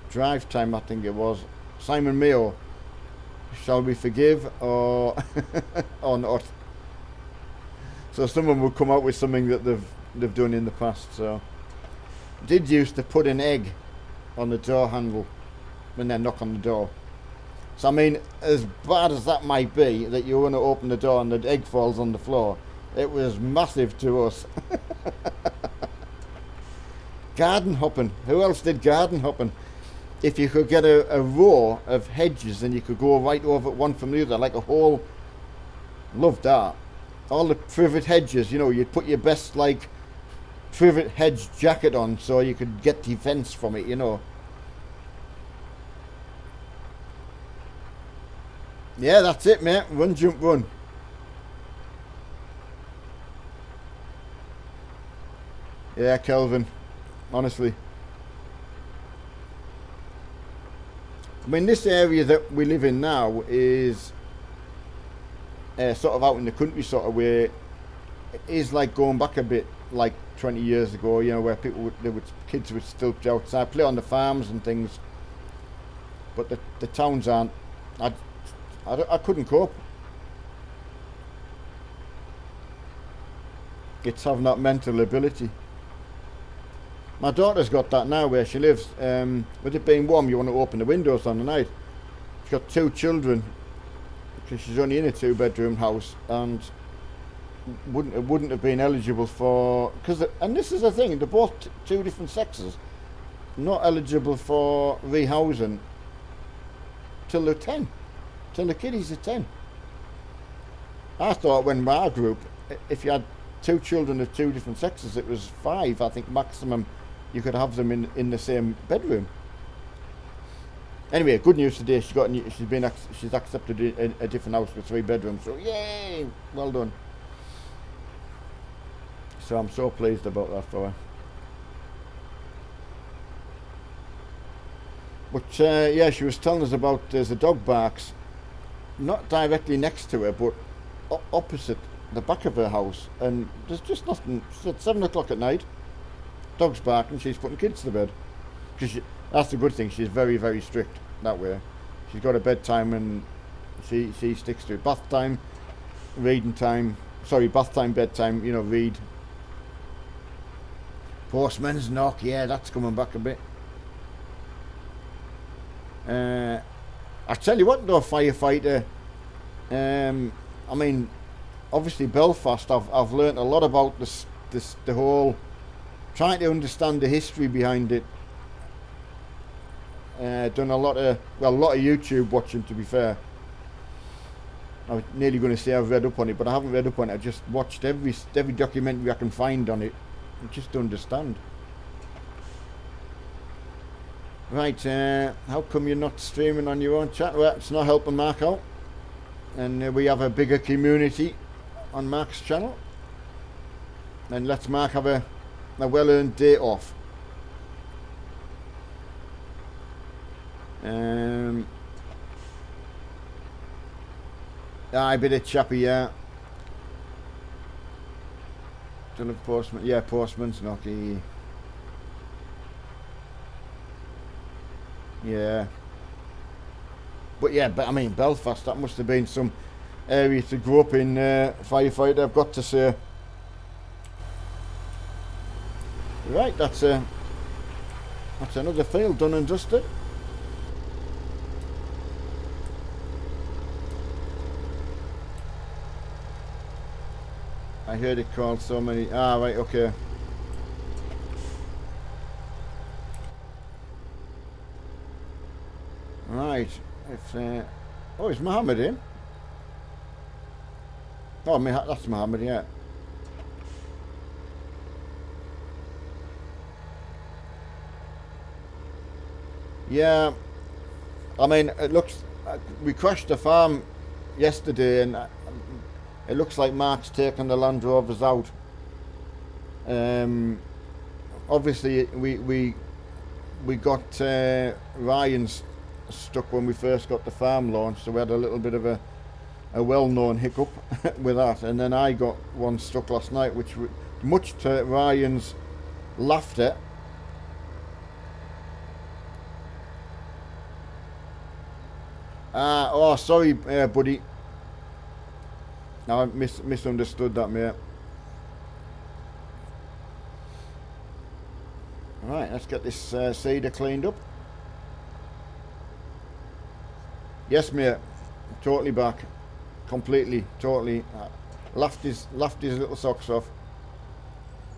drive time, I think it was. Simon Mayo, shall we forgive or or not? So someone would come out with something that they've done in the past. So did used to put an egg on the door handle when they knock on the door. So I mean, as bad as that might be, that you want to open the door and the egg falls on the floor, it was massive to us. Garden hopping. Who else did garden hopping? If you could get a row of hedges and you could go right over one from the other, like a whole. Loved that. All the privet hedges, you'd put your best, like, privet hedge jacket on so you could get defence from it, Yeah, that's it, mate. Run, jump, run. Yeah, Kelvin. Honestly. I mean, this area that we live in now is sort of out in the country sort of way. It is like going back a bit, like 20 years ago, where kids would still play outside, play on the farms and things. But the towns aren't. I couldn't cope. It's having that mental ability. My daughter's got that now where she lives. With it being warm, you want to open the windows on the night. She's got 2 children because she's only in a 2-bedroom house and wouldn't have been eligible for and this is the thing, they're both 2 different sexes, not eligible for rehousing till they're 10, till the kiddies are 10. I thought when my group, if you had 2 children of 2 different sexes, it was 5, I think, maximum you could have them in the same bedroom. Anyway, good news today. She's accepted a different house with 3 bedrooms. So yay, well done. So I'm so pleased about that for her. But yeah, she was telling us about there's a dog barks, not directly next to her, but opposite the back of her house, and there's just nothing. It's at 7 o'clock at night. Dog's barking. She's putting kids to bed. That's the good thing. She's very, very strict that way. She's got a bedtime and she sticks to it. Bath time, reading time. Sorry, bath time, bedtime. Read. Postman's knock. Yeah, that's coming back a bit. I tell you what, though, firefighter. I mean, obviously Belfast. I've learnt a lot about the whole. Trying to understand the history behind it. Done a lot of YouTube watching, to be fair. I was nearly going to say I've read up on it, but I haven't read up on it. I just watched every documentary I can find on it, just to understand. Right, how come you're not streaming on your own chat? Well, it's not helping Mark out. And we have a bigger community on Mark's channel. And let's Mark have a well-earned day off. A bit of chappy, yeah. Don't have postman. Yeah, postman's knocky. Yeah. But I mean, Belfast, that must have been some area to grow up in, firefighter, I've got to say. Right, that's another field done and dusted. I heard it called so many. Right, okay. Right, it's oh, is Mohammed in? Oh, that's Mohammed, yeah. Yeah, I mean, it looks. We crashed the farm yesterday, and it looks like Mark's taking the Land Rovers out. Obviously, we got Ryan's stuck when we first got the farm launched, so we had a little bit of a well-known hiccup with that, and then I got one stuck last night, which much to Ryan's laughter. Oh, sorry, buddy. I misunderstood that, mate. Right, let's get this cedar cleaned up. Yes, mate. Totally back. Completely, totally. Laughed his little socks off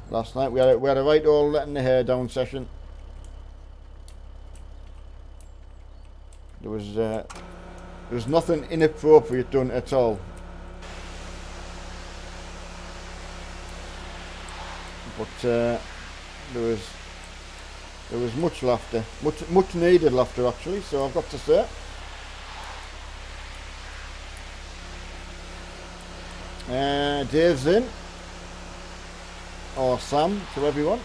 last night. We had a right old letting the hair down session. There was nothing inappropriate done at all. But there was much laughter, much needed laughter actually. So I've got to say. Dave's in, or Sam to everyone.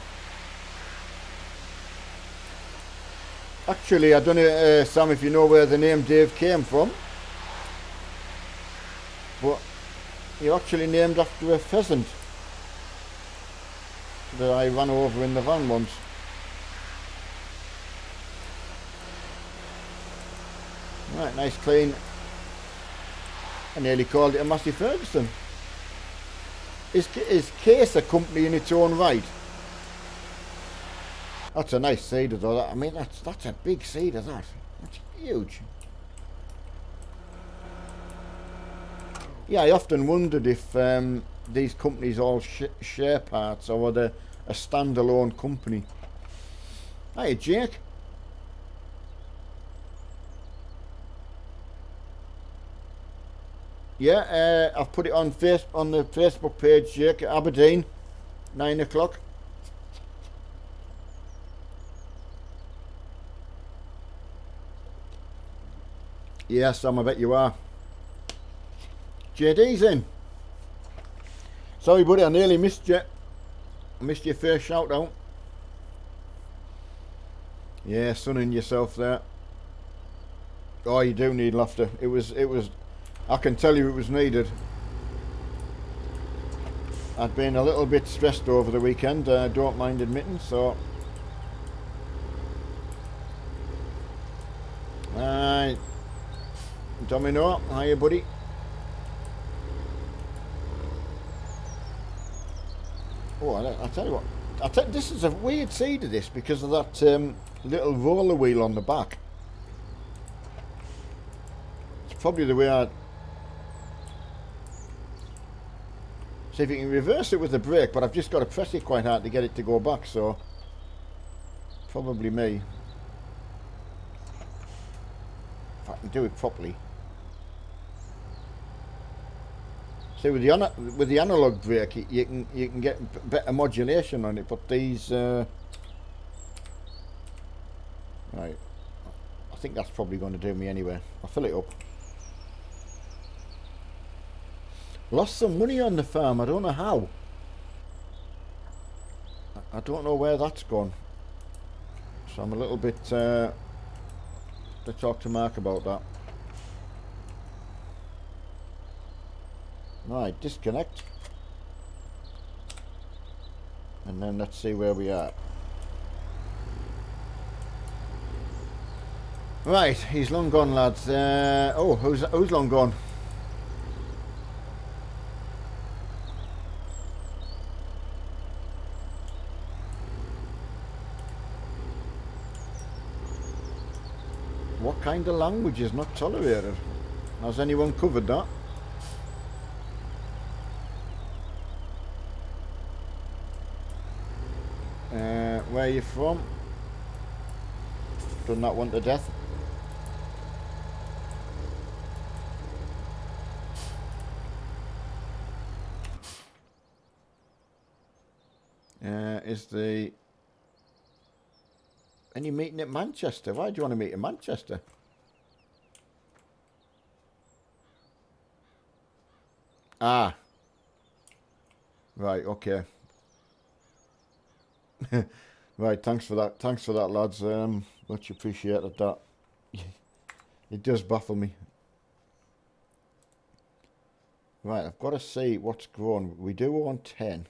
Actually, I don't know, Sam, if you know where the name Dave came from, but you're actually named after a pheasant that I ran over in the van once. Right, nice clean. I nearly called it a Massey Ferguson. Is Case a company in its own right? That's a nice cedar though. I mean, that's a big cedar, that. That's huge. Yeah, I often wondered if these companies all share parts, or were they a standalone company. Hey, Jake. Yeah, I've put it on the Facebook page, Jake, Aberdeen, 9 o'clock. Yeah, Sam, I bet you are. JD's in. Sorry, buddy, I nearly missed you. I missed your first shout out. Yeah, sunning yourself there. Oh, you do need laughter. It was. I can tell you it was needed. I'd been a little bit stressed over the weekend, don't mind admitting, so... Domino, hiya buddy. Oh, I'll tell you what, this is a weird seed of this because of that little roller wheel on the back. It's probably the way I... See if you can reverse it with the brake, but I've just got to press it quite hard to get it to go back, so probably me. If I can do it properly. See, with the analog brake, you can get better modulation on it, but these right, I think that's probably going to do me anyway. I'll fill it up. Lost some money on the farm, I don't know how. I don't know where that's gone. So I'm a little bit to talk to Mark about that. Right, disconnect. And then let's see where we are. Right, he's long gone, lads. Oh, who's long gone? What kind of language is not tolerated? Has anyone covered that? Where are you from? Done that one to death. Is the... Any meeting at Manchester? Why do you want to meet in Manchester? Ah, right, okay. Right, thanks for that. Thanks for that, lads. Much appreciated that. It does baffle me. Right, I've got to see what's grown. We do own 10.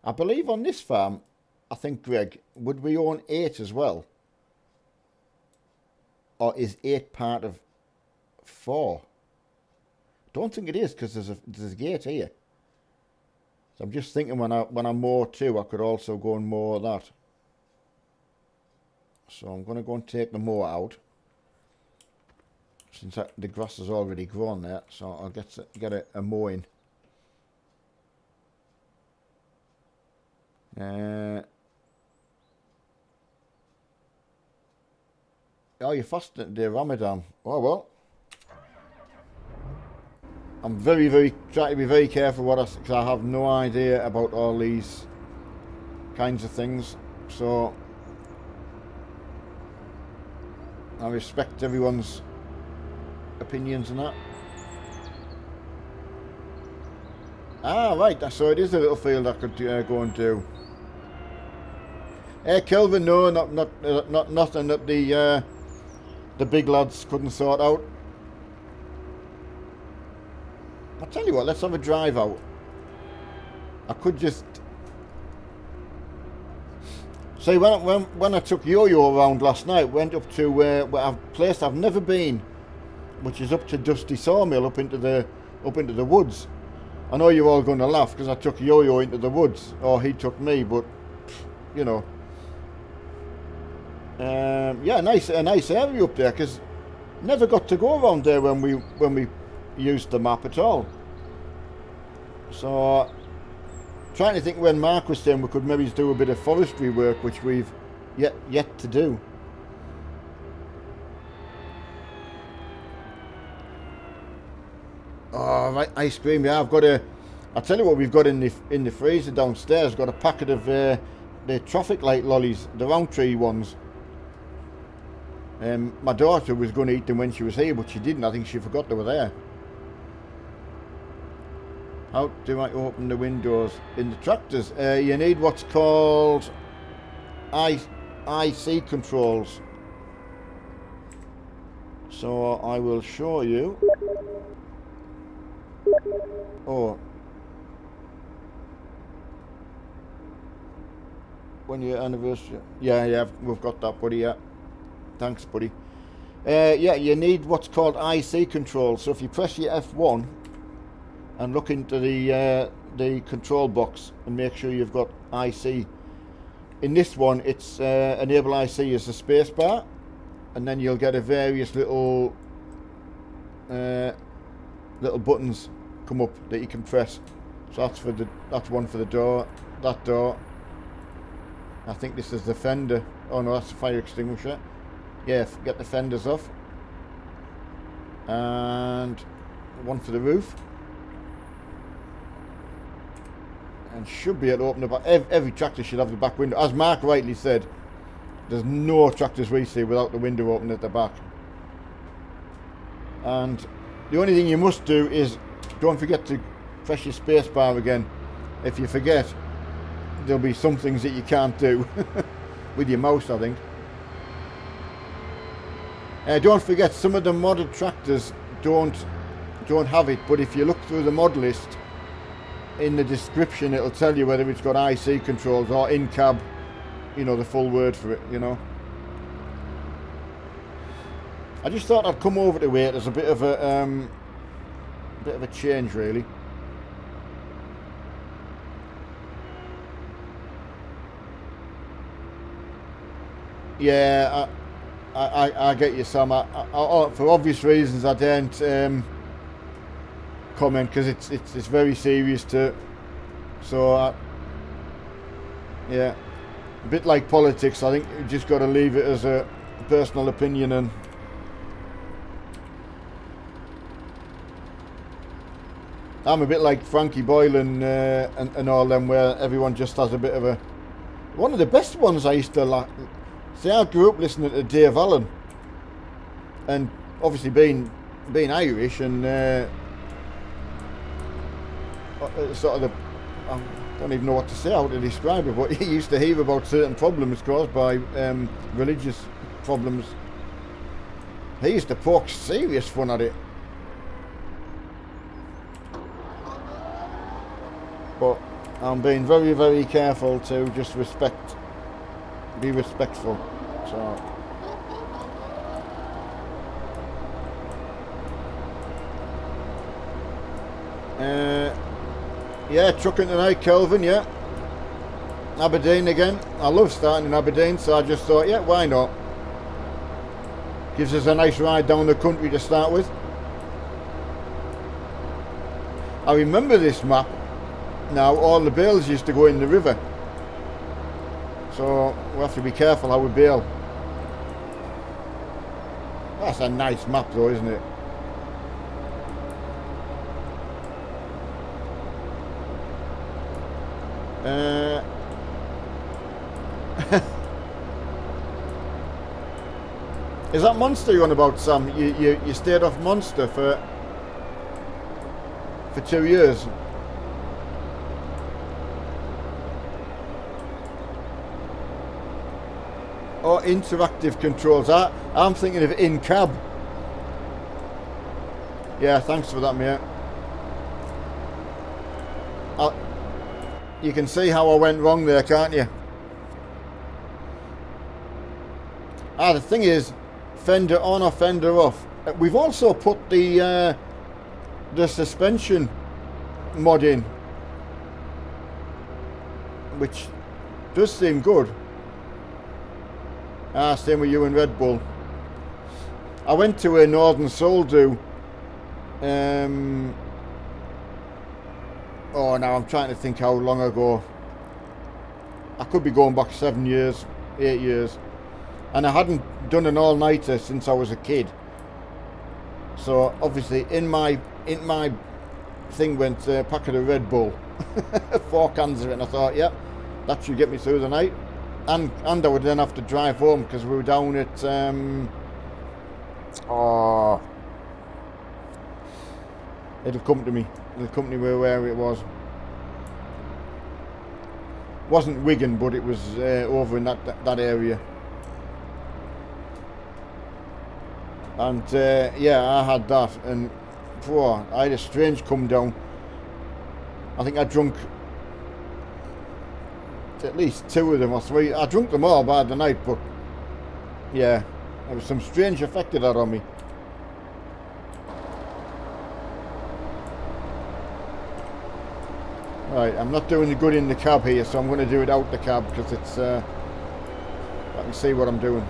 I believe on this farm, I think, Greg, would we own 8 as well? Or is 8 part of 4? Don't think it is, because there's a gate here. So I'm just thinking when I mow 2, I could also go and mow that. So I'm going to go and take the mower out. Since the grass has already grown there, so I'll get a mowing. Oh, you're fasting today, Ramadan. Oh well. I'm very trying to be very careful because I have no idea about all these kinds of things. So I respect everyone's opinions and that. Ah, right. So it is a little field I could go and do. Kelvin, no, nothing that the big lads couldn't sort out. I'll tell you what. Let's have a drive out. I could just see when I took Yo-Yo around last night. Went up to a place I've never been, which is up to Dusty Sawmill, up into the woods. I know you're all going to laugh because I took Yo-Yo into the woods, or he took me, but you know, yeah, a nice area up there because never got to go around there when we used the map at all. So trying to think when Mark was saying we could maybe do a bit of forestry work, which we've yet to do. Oh, right, ice cream. Yeah, I'll tell you what we've got in the freezer downstairs. Got a packet of the traffic light lollies, the round tree ones. My daughter was going to eat them when she was here, but she didn't. I think she forgot they were there. How do I open the windows in the tractors? You need what's called IC controls. So I will show you. Oh. When your anniversary? Yeah, we've got that, buddy. Yeah, thanks, buddy. Yeah, you need what's called IC control. So if you press your F1 and look into the control box and make sure you've got IC. In this one, it's enable IC as a space bar, and then you'll get a various little buttons come up that you can press. So that's one for the door. That door. I think this is the fender. Oh no, that's the fire extinguisher. Yeah, get the fenders off. And one for the roof. And should be able to open the back. Every tractor should have the back window. As Mark rightly said, there's no tractors we see without the window open at the back. And the only thing you must do is don't forget to press your space bar again. If you forget, there'll be some things that you can't do with your mouse, I think. Don't forget, some of the modded tractors don't have it, but if you look through the mod list, in the description it'll tell you whether it's got IC controls or in-cab, you know, the full word for it, you know. I just thought I'd come over to it as a bit of a change, really. Yeah, I get you, Sam. For obvious reasons, I don't comment because it's very serious too. So yeah, a bit like politics. I think you just got to leave it as a personal opinion. And I'm a bit like Frankie Boyle and all them, where everyone just has a bit of a. One of the best ones I used to like. See, I grew up listening to Dave Allen, and obviously being Irish, and sort of the, I don't even know what to say, how to describe it, but he used to hear about certain problems caused by religious problems. He used to poke serious fun at it. But I'm being very, very careful to just be respectful. So. Yeah, trucking tonight, Kelvin, yeah. Aberdeen again. I love starting in Aberdeen, so I just thought, yeah, why not? Gives us a nice ride down the country to start with. I remember this map. Now, all the bales used to go in the river. So, we have to be careful how we bail. That's a nice map though, isn't it? Is that Monster you're on about, Sam? You stayed off Monster for 2 years. Or interactive controls. I'm thinking of in-cab. Yeah, thanks for that, mate. You can see how I went wrong there, can't you? The thing is, fender on or fender off. We've also put the suspension mod in, which does seem good. Same with you and Red Bull. I went to a Northern Soul do. Oh, now I'm trying to think how long ago. I could be going back 7 years, 8 years. And I hadn't done an all-nighter since I was a kid. So obviously in my thing went a packet of Red Bull. 4 cans of it, and I thought, yeah, that should get me through the night. And I would then have to drive home because we were down at it'll come to me. The company where it was. Wasn't Wigan, but it was over in that area. And yeah, I had that, and I had a strange come down. I think I drunk at least 2 of them or 3. I drunk them all by the night, but yeah, there was some strange effect of that on me. Right, I'm not doing the good in the cab here, so I'm going to do it out the cab because it's I can see what I'm doing.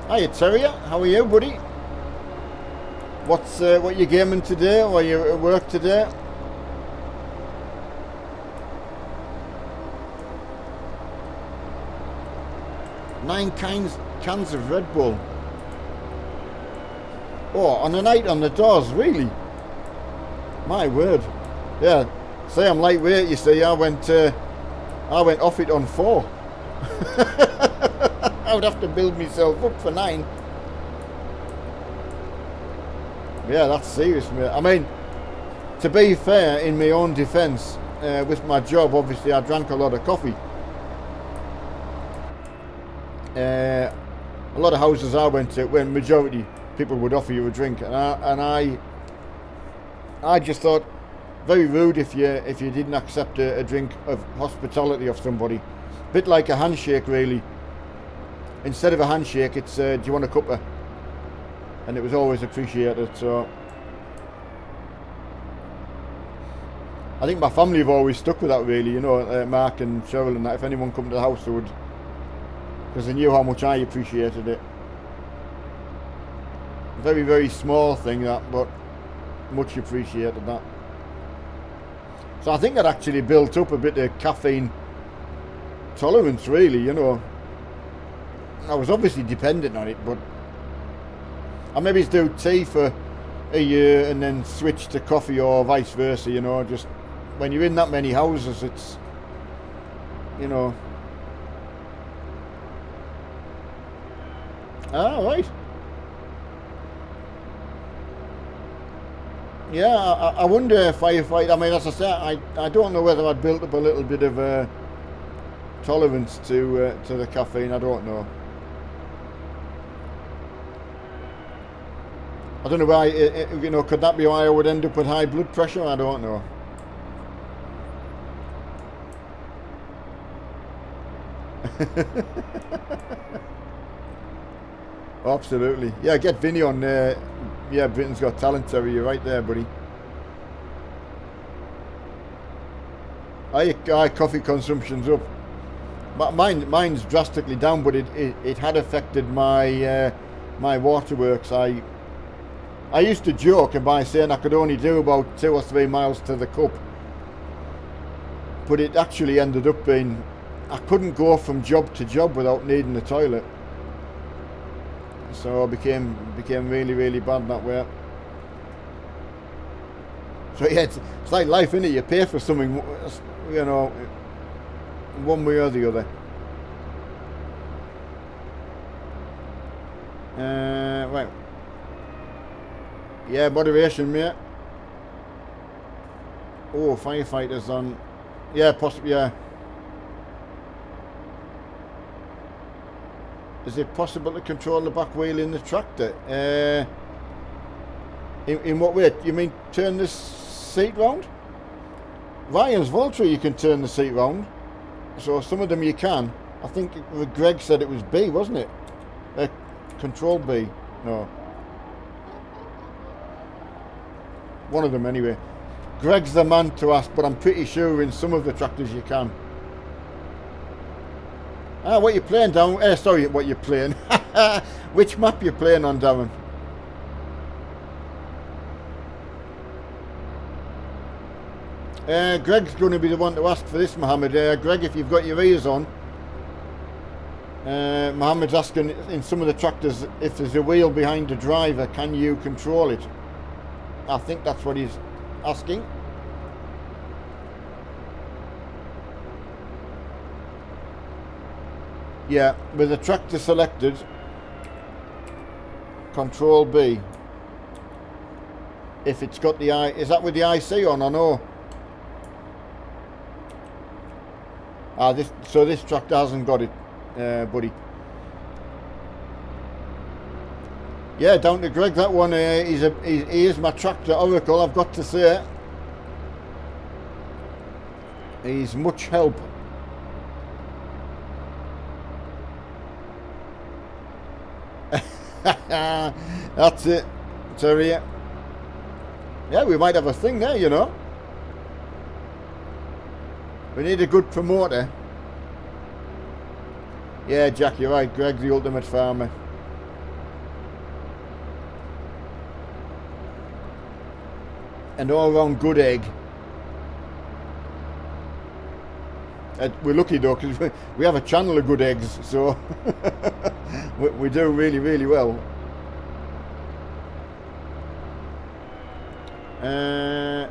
Hiya Terrier, how are you, buddy? What you gaming today, or are you at work today? Nine cans of Red Bull. Oh, on a night on the doors, really? My word. Yeah, say I'm lightweight, you see. I went off it on 4. I would have to build myself up for 9. Yeah, that's serious, mate. I mean, to be fair, in my own defence, with my job, obviously I drank a lot of coffee. A lot of houses I went to, when majority people would offer you a drink, and I just thought very rude if you didn't accept a drink of hospitality of somebody. Bit like a handshake, really. Instead of a handshake, it's do you want a cuppa? And it was always appreciated. So I think my family have always stuck with that, really. You know, Mark and Cheryl and that. If anyone come to the house, they would, because they knew how much I appreciated it. Very, very small thing that, but much appreciated that. So I think that actually built up a bit of caffeine tolerance, really, you know. I was obviously dependent on it, but I maybe do tea for a year and then switch to coffee, or vice versa, you know. Just when you're in that many houses, it's, you know. Right. Yeah, I wonder if firefight. I mean, as I say, I don't know whether I'd built up a little bit of tolerance to the caffeine. I don't know. I don't know why. You know, could that be why I would end up with high blood pressure? I don't know. Absolutely. Yeah, get Vinny on. Yeah, Britain's Got Talent, Terry. You're right there, buddy. Aye, coffee consumption's up. Mine's drastically down, but it had affected my my waterworks. I used to joke by saying I could only do about 2 or 3 miles to the cup, but it actually ended up being I couldn't go from job to job without needing the toilet. So I became really, really bad that way. So yeah, it's like life, innit? You pay for something, you know, one way or the other. Right. Yeah, moderation, mate. Oh, firefighters on. Yeah, possibly. Yeah. Is it possible to control the back wheel in the tractor? In what way? You mean turn the seat round? Ryan's Voltra, you can turn the seat round. So some of them you can. I think Greg said it was B, wasn't it? Control B. No. One of them anyway. Greg's the man to ask, but I'm pretty sure in some of the tractors you can. Ah, what you playing, Darren? Sorry, what you playing? Which map you playing on, Darren? Greg's going to be the one to ask for this, Mohammed. Greg, if you've got your ears on, Mohammed's asking in some of the tractors if there's a wheel behind the driver, can you control it? I think that's what he's asking. Yeah, with the tractor selected, Control B. If it's got the I, is that with the IC on or no? Ah, this tractor hasn't got it, buddy. Yeah, down to Greg. That one, he is my tractor oracle. I've got to say, he's much help. That's it, Terry. Yeah, we might have a thing there, you know. We need a good promoter. Yeah, Jack, you're right. Greg's the ultimate farmer. An all-round good egg. We're lucky though, because we have a channel of good eggs, so we do really, really well.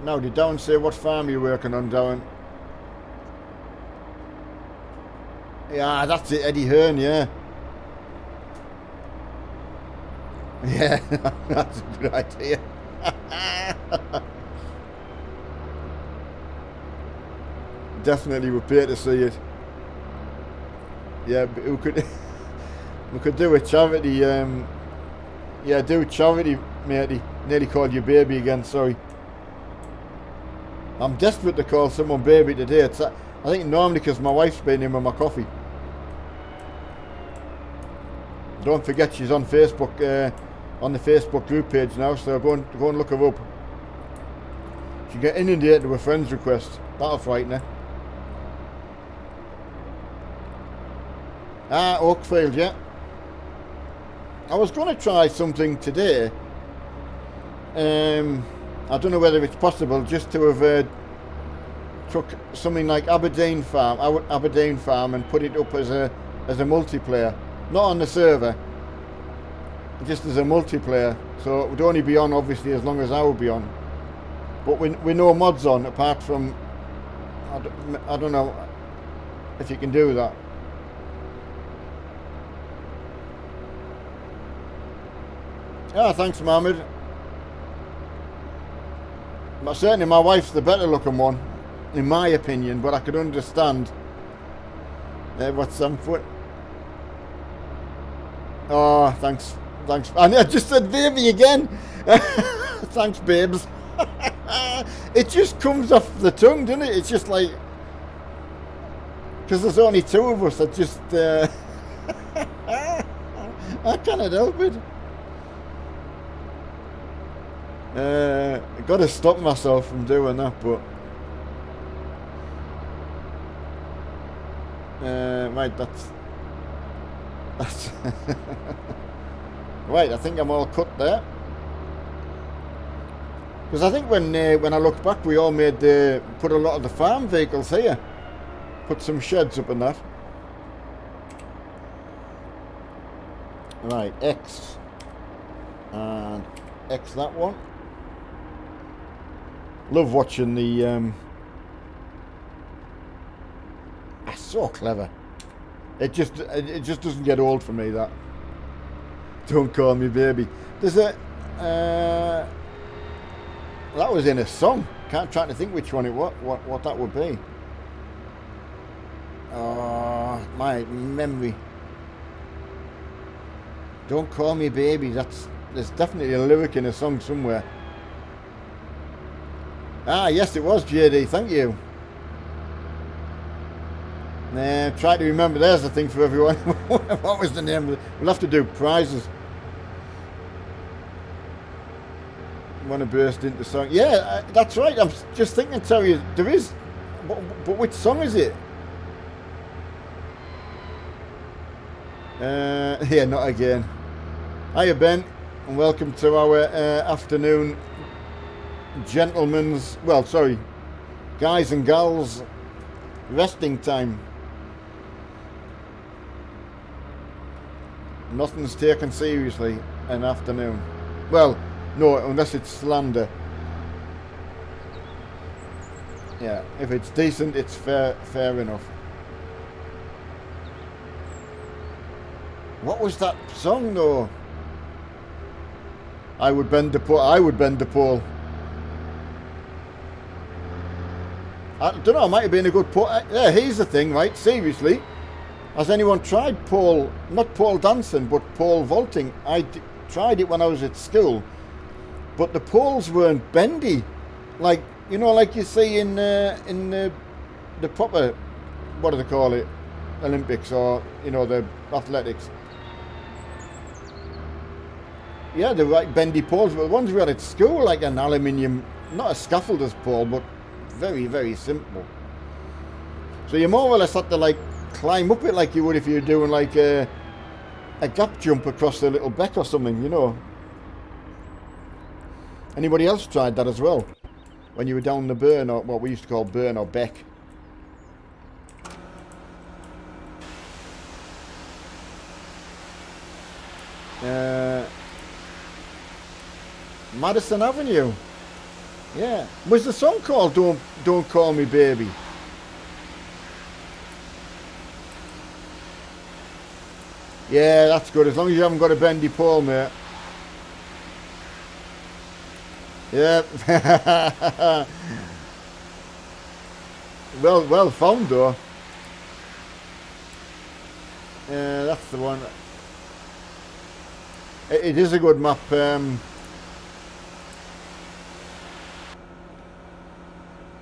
Now, did Darren say what farm you're working on, Darren? Yeah, that's it, Eddie Hearn, yeah. Yeah, that's a good idea. Definitely would pay to see it. Yeah, but we could do a charity. Yeah, do a charity, matey. Nearly called you baby again. Sorry. I'm desperate to call someone baby today. I think normally because my wife's been in with my coffee. Don't forget she's on Facebook, on the Facebook group page now. So go and look her up. She get inundated with friends requests. That'll frighten her. Ah, Oakfield, yeah. I was going to try something today. I don't know whether it's possible just to have took something like Aberdeen Farm, and put it up as a multiplayer, not on the server, just as a multiplayer. So it would only be on obviously as long as I would be on. But with no mods on, apart from I don't know if you can do that. Ah, thanks, Mohammed. Certainly my wife's the better looking one, in my opinion, but I could understand what's some foot. Oh, thanks. And I just said baby again. Thanks, babes. It just comes off the tongue, doesn't it? It's just like, because there's only two of us, I just, I cannot help it. Got to stop myself from doing that, but right, that's right. I think I'm all cut there, because I think when I look back, we all put a lot of the farm vehicles here, put some sheds up and that. Right, X and X that one. Love watching the so clever. It just doesn't get old for me, that. Don't call me baby. There's a that was in a song. Can't try to think which one it what that would be. Oh, my memory. Don't call me baby. There's definitely a lyric in a song somewhere. Ah, yes, it was JD. Thank you. Try to remember. There's the thing for everyone. What was the name of it? We'll have to do prizes. Want to burst into song? Yeah, that's right. I'm just thinking, tell you, there is. But which song is it? Here, not again. Hiya, Ben, and welcome to our afternoon gentlemen's, guys and gals resting time. Nothing's taken seriously an afternoon. Well, no, unless it's slander. Yeah, if it's decent, it's fair enough. What was that song though? I would bend the pole. I don't know, it might have been a good pole. Yeah, here's the thing, right? Seriously, has anyone tried pole, not pole dancing, but pole vaulting? I tried it when I was at school, but the poles weren't bendy, like you see in the proper, what do they call it, Olympics, or the athletics. Yeah, the right bendy poles, but the ones we had at school, like an aluminium, not a scaffolder's pole, but very, very simple. So you more or less had to like climb up it like you would if you were doing like a gap jump across a little beck or something, Anybody else tried that as well? When you were down the burn, or what we used to call burn or beck? Madison Avenue. Yeah. Was the song called Don't Call Me Baby? Yeah, that's good. As long as you haven't got a bendy pole, mate. Yeah. Well found though. That's the one. It is a good map.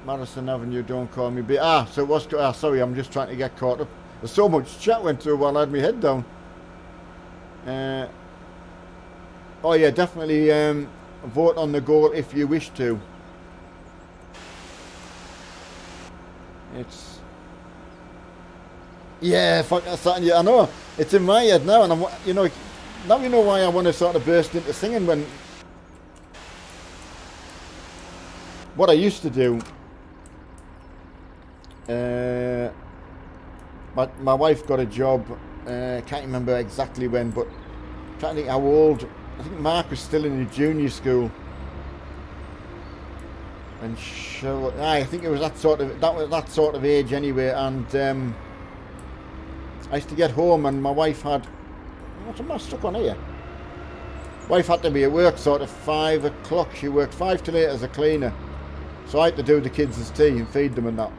Madison Avenue, Don't Call Me Baby. So it was. Sorry, I'm just trying to get caught up. There's so much chat went through while I had my head down. Oh yeah, definitely vote on the goal if you wish to. It's fuck that's something. I know it's in my head now, and I'm now you know why I want to sort of burst into singing. When what I used to do, my wife got a job. Can't remember exactly when, but I'm trying to think how old. I think Mark was still in the junior school, and I think it was that sort of age anyway. And I used to get home, and my wife had. What am I stuck on here? Wife had to be at work sort of 5 o'clock. She worked 5 till 8 as a cleaner, So I had to do the kids' tea and feed them and that.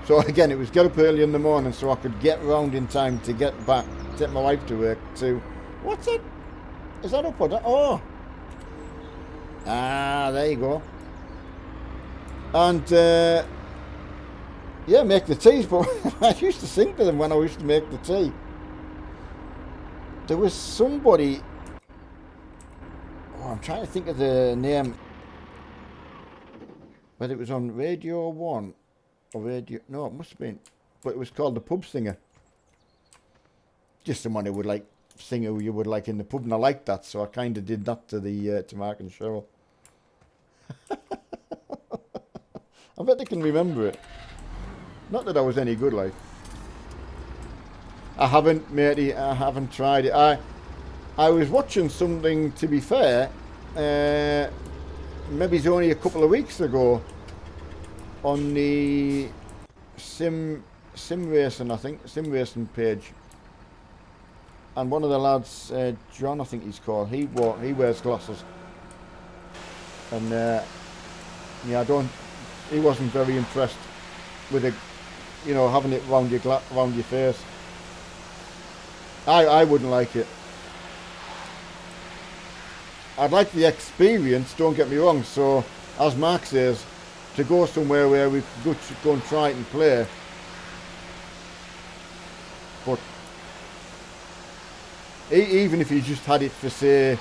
So again, it was get up early in the morning so I could get round in time to get back, take my wife to work to... What's it? Is that up or down? Oh! Ah, there you go. And, yeah, make the teas, but I used to sing to them when I used to make the tea. There was somebody... Oh, I'm trying to think of the name. Whether it was on Radio 1 or Radio... No, it must have been. But it was called The Pub Singer. Just someone who would like sing who you would like in the pub, and I liked that, so I kind of did that to the to Mark and Cheryl. I bet they can remember it. Not that I was any good, like. I haven't, matey. I haven't tried it. I was watching something, to be fair, maybe it's only a couple of weeks ago, on the sim racing, I think, sim racing page. And one of the lads, John, I think he's called, he wears glasses. And, yeah, he wasn't very impressed with it, you know, having it round your face. I wouldn't like it. I'd like the experience, don't get me wrong, so, as Mark says, to go somewhere where we could go and try it and play. But even if you just had it for, say,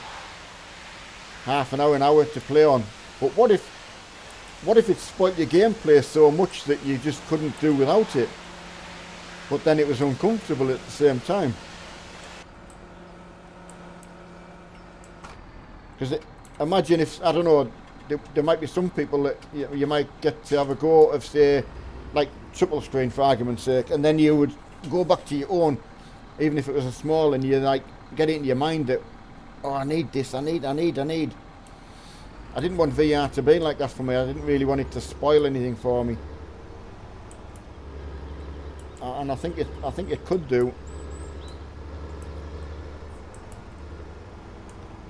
half an hour to play on. But what if it spoilt your gameplay so much that you just couldn't do without it? But then it was uncomfortable at the same time. Because imagine if, I don't know, there might be some people that you might get to have a go of, say, like triple screen for argument's sake, and then you would go back to your own, even if it was a small, and you like get it into your mind that, oh, I need this, I need. I didn't want VR to be like that for me. I didn't really want it to spoil anything for me. And I think it could do.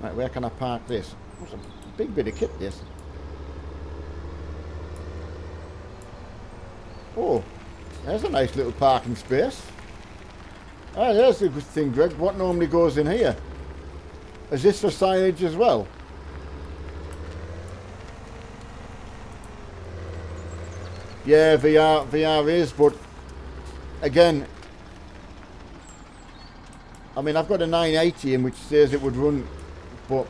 Right, where can I park this? It's a big bit of kit, this. Oh, there's a nice little parking space. Ah, there's a good thing, Greg. What normally goes in here? Is this for signage as well? Yeah, VR is, but again, I mean, I've got a 980 in which says it would run, but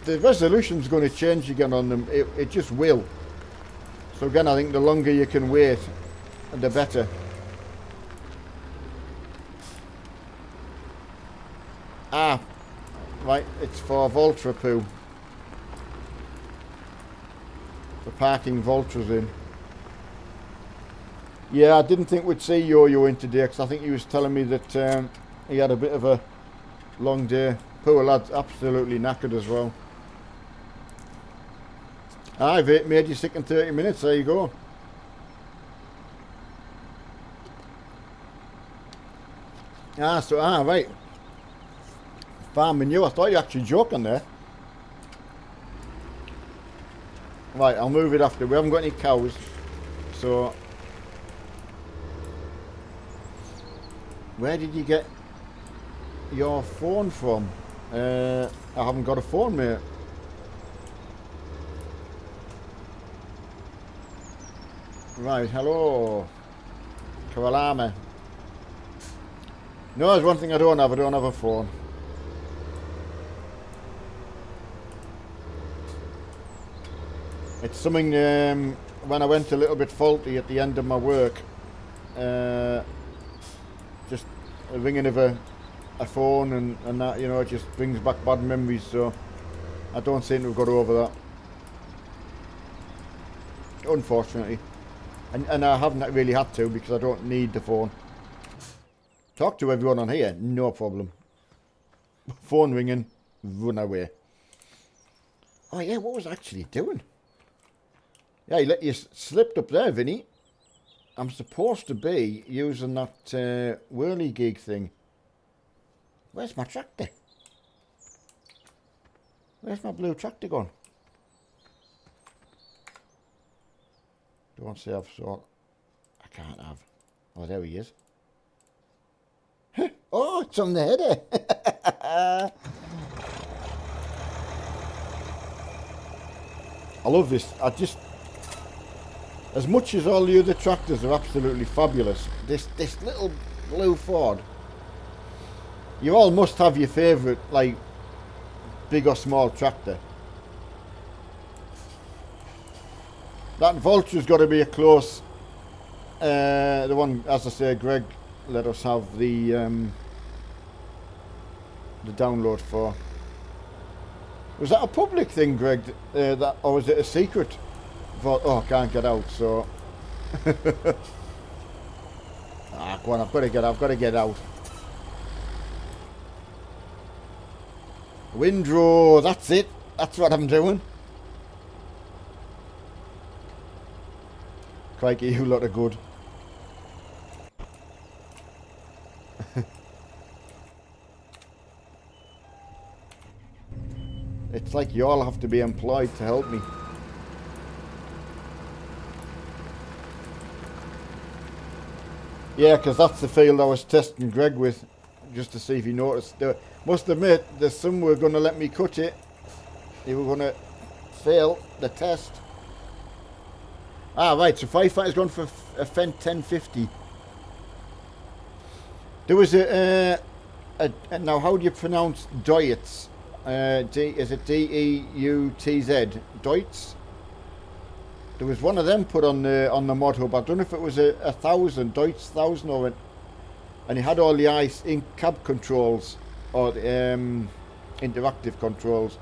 the resolution's going to change again on them. It just will. So again, I think the longer you can wait, the better. Ah, right, it's for Voltra poo. For parking Voltras in. Yeah, I didn't think we'd see Yo-Yo in today, because I think he was telling me that he had a bit of a long day. Poor lad's absolutely knackered as well. I've made you sick in 30 minutes, there you go. Right. Farm manure, I thought you were actually joking there. Right, I'll move it after. We haven't got any cows, so... Where did you get your phone from? I haven't got a phone, mate. Right, hello. Kawalame. No, there's one thing I don't have a phone. It's something, when I went a little bit faulty at the end of my work, just a ringing of a phone and that, you know, it just brings back bad memories, so I don't seem to have got over that. Unfortunately. And I haven't really had to, because I don't need the phone. Talk to everyone on here, no problem. Phone ringing, run away. Oh yeah, what was I actually doing? Yeah, you slipped up there, Vinny. I'm supposed to be using that whirly-gig thing. Where's my tractor? Where's my blue tractor gone? Don't say I've saw. I can't have. Oh, there he is. Oh, it's on the header. I love this. As much as all the other tractors are absolutely fabulous, this little blue Ford, you all must have your favourite, like, big or small tractor. That Vulture's got to be a close. The one, as I say, Greg let us have the download for. Was that a public thing, Greg? Or was it a secret? Oh, I can't get out. So. Go on! I've got to get out. Windrow. That's it. That's what I'm doing. Crikey, you lot are good. It's like you all have to be employed to help me. Yeah, because that's the field I was testing Greg with, just to see if he noticed. Must admit, there's some were going to let me cut it. They were going to fail the test. Ah, right, so Firefighter's gone for a Fendt 1050. There was now how do you pronounce Deutz? Is it D-E-U-T-Z? Deutz? There was one of them put on the mod hub. I don't know if it was a 1000, Deutz 1000 or and it had all the ice in cab controls or interactive controls.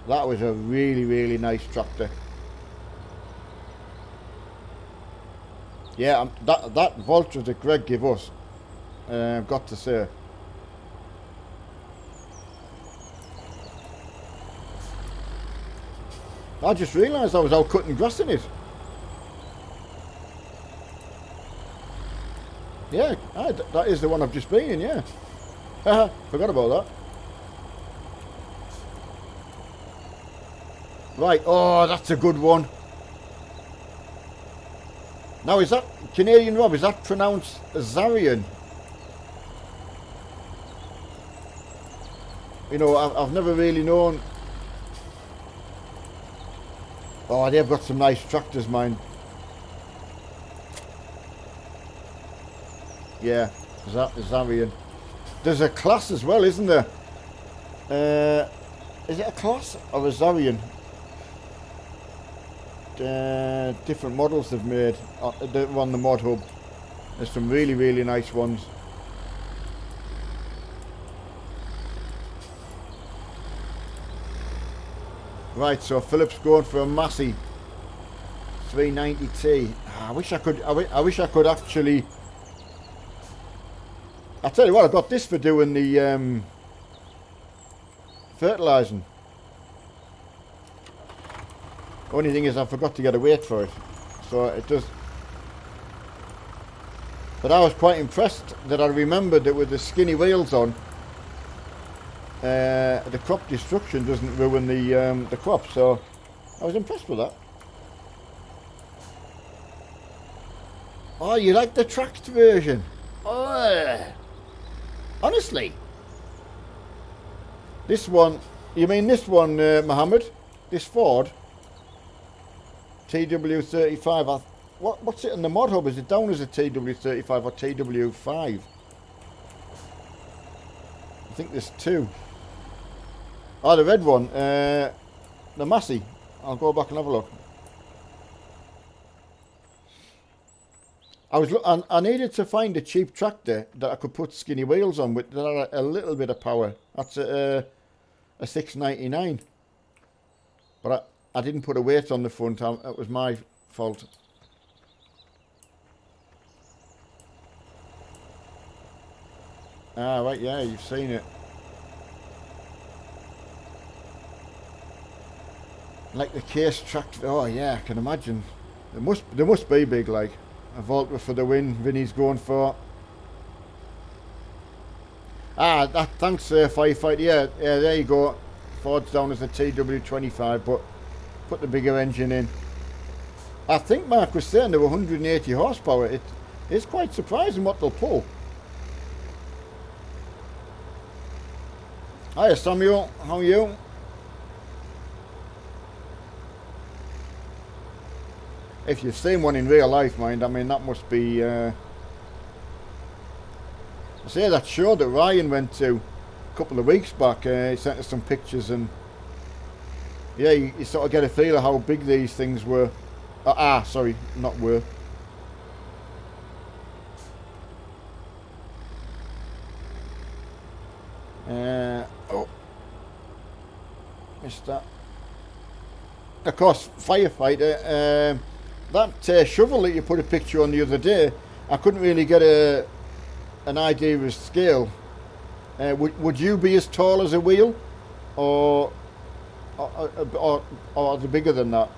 That was a really, really nice tractor. Yeah, that Vulture that Greg gave us, got to say. I just realised I was out cutting grass in it. Yeah, that is the one I've just been in, yeah. Haha, forgot about that. Right, oh, that's a good one. Now, is that, Canadian Rob, is that pronounced Zarian? You know, I've never really known. Oh, they've got some nice tractors, mine. Yeah, Zarian. There's a class as well, isn't there? Is it a class or a Zarian? Different models they've made on the mod hub. There's some really, really nice ones. Right, so Philip's going for a Massey 390T. I wish I could actually. I tell you what, I got this for doing the fertilising. Only thing is I forgot to get a weight for it, so it does. But I was quite impressed that I remembered that with the skinny wheels on, the crop destruction doesn't ruin the crop. So I was impressed with that. Oh, you like the tracked version? Oh, honestly, this one. You mean this one, Mohammed? This Ford? TW35. What's it in the mod hub? Is it down as a TW35 or TW5? I think there's two. Oh, the red one. The Massey. I'll go back and have a look. I needed to find a cheap tractor that I could put skinny wheels on with that had a little bit of power. That's a 699. But I didn't put a weight on the front. That was my fault. Ah, right, yeah, you've seen it. Like the case tractor. Oh yeah, I can imagine. There must be big, like a Volta for the win. Vinny's going for. Ah, thanks, Firefighter. Yeah, there you go. Ford's down as a TW25, but put the bigger engine in. I think Mark was saying they were 180 horsepower. It is quite surprising what they'll pull. Hiya Samuel, how are you? If you've seen one in real life, mind, I mean that must be... I say that show that Ryan went to a couple of weeks back, he sent us some pictures, and yeah, you sort of get a feel of how big these things were. Sorry, not were. Oh, missed that. Of course, firefighter. That shovel that you put a picture on the other day, I couldn't really get an idea of scale. Would you be as tall as a wheel, or the bigger than that?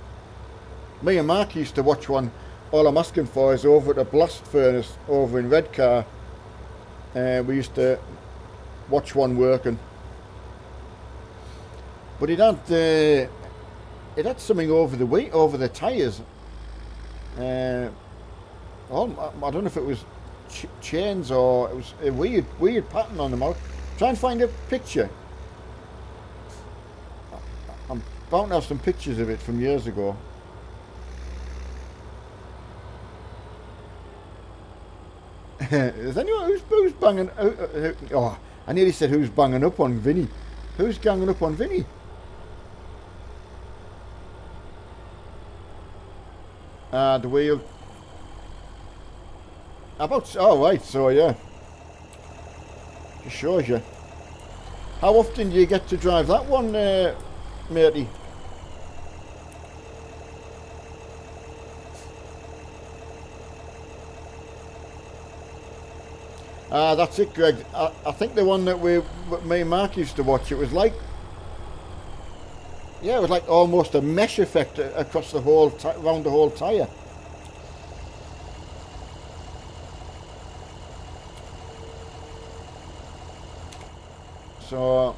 Me and Mark used to watch one. All I'm asking for is over at the blast furnace over in Redcar. We used to watch one working, but it had something over the weight, over the tyres. I don't know if it was chains or it was a weird pattern on them. I'll try and find a picture. I'm bound to have some pictures of it from years ago. Is anyone who's banging? Oh, I nearly said who's banging up on Vinny. Who's ganging up on Vinny? The wheel. Right, so yeah. Just shows you. How often do you get to drive that one, matey? That's it, Greg. I think the one that me and Mark used to watch, it was like, yeah, it was like almost a mesh effect across the whole, around the whole tyre. So,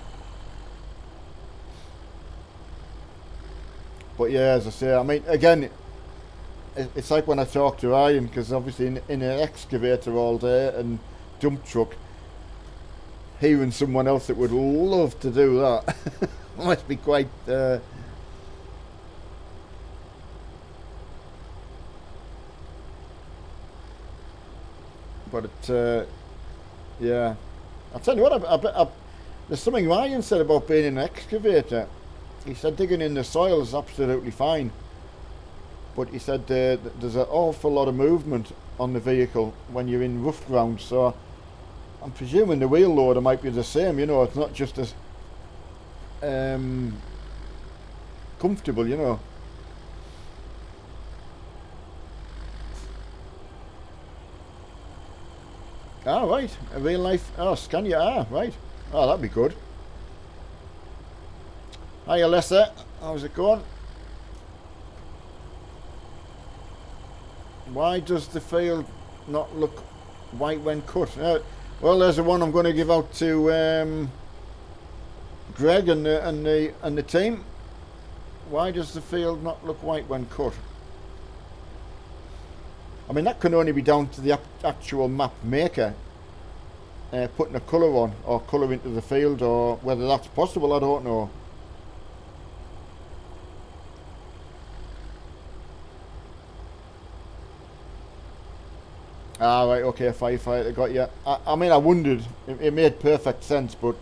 but yeah, as I say, I mean, again, it's like when I talk to Ryan, because obviously in an excavator all day and dump truck, hearing someone else that would love to do that must be quite but yeah, I'll tell you what, there's something Ryan said about being in an excavator. He said digging in the soil is absolutely fine, but he said there's an awful lot of movement on the vehicle when you're in rough ground, so I'm presuming the wheel loader might be the same, you know, it's not just as comfortable, you know. Right, a real life, Scania, right. Oh, that'd be good. Hi Alessa, how's it going? Why does the field not look white when cut? Well, there's the one I'm going to give out to Greg and the team. Why does the field not look white when cut? I mean, that can only be down to the actual map maker putting a colour on or colour into the field, or whether that's possible, I don't know. Right, okay, firefighter, got you. I mean, I wondered, it made perfect sense, but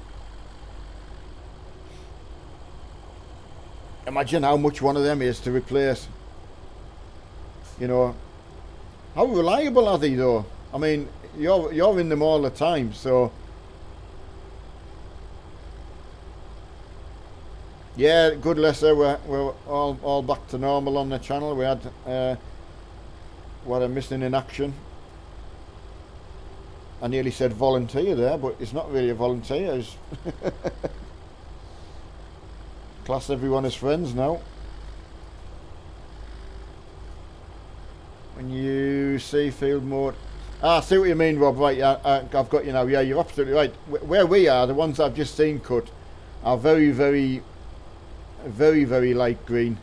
imagine how much one of them is to replace. You know, how reliable are they though? I mean, you're in them all the time, so yeah, good Lesser. We're all back to normal on the channel. We had what I'm missing in action. I nearly said volunteer there, but it's not really a volunteer. It's class everyone as friends now. When you see field mode, I see what you mean, Rob. Right, I've got you now. Yeah, you're absolutely right. Where we are, the ones I've just seen cut are very, very, very, very light green.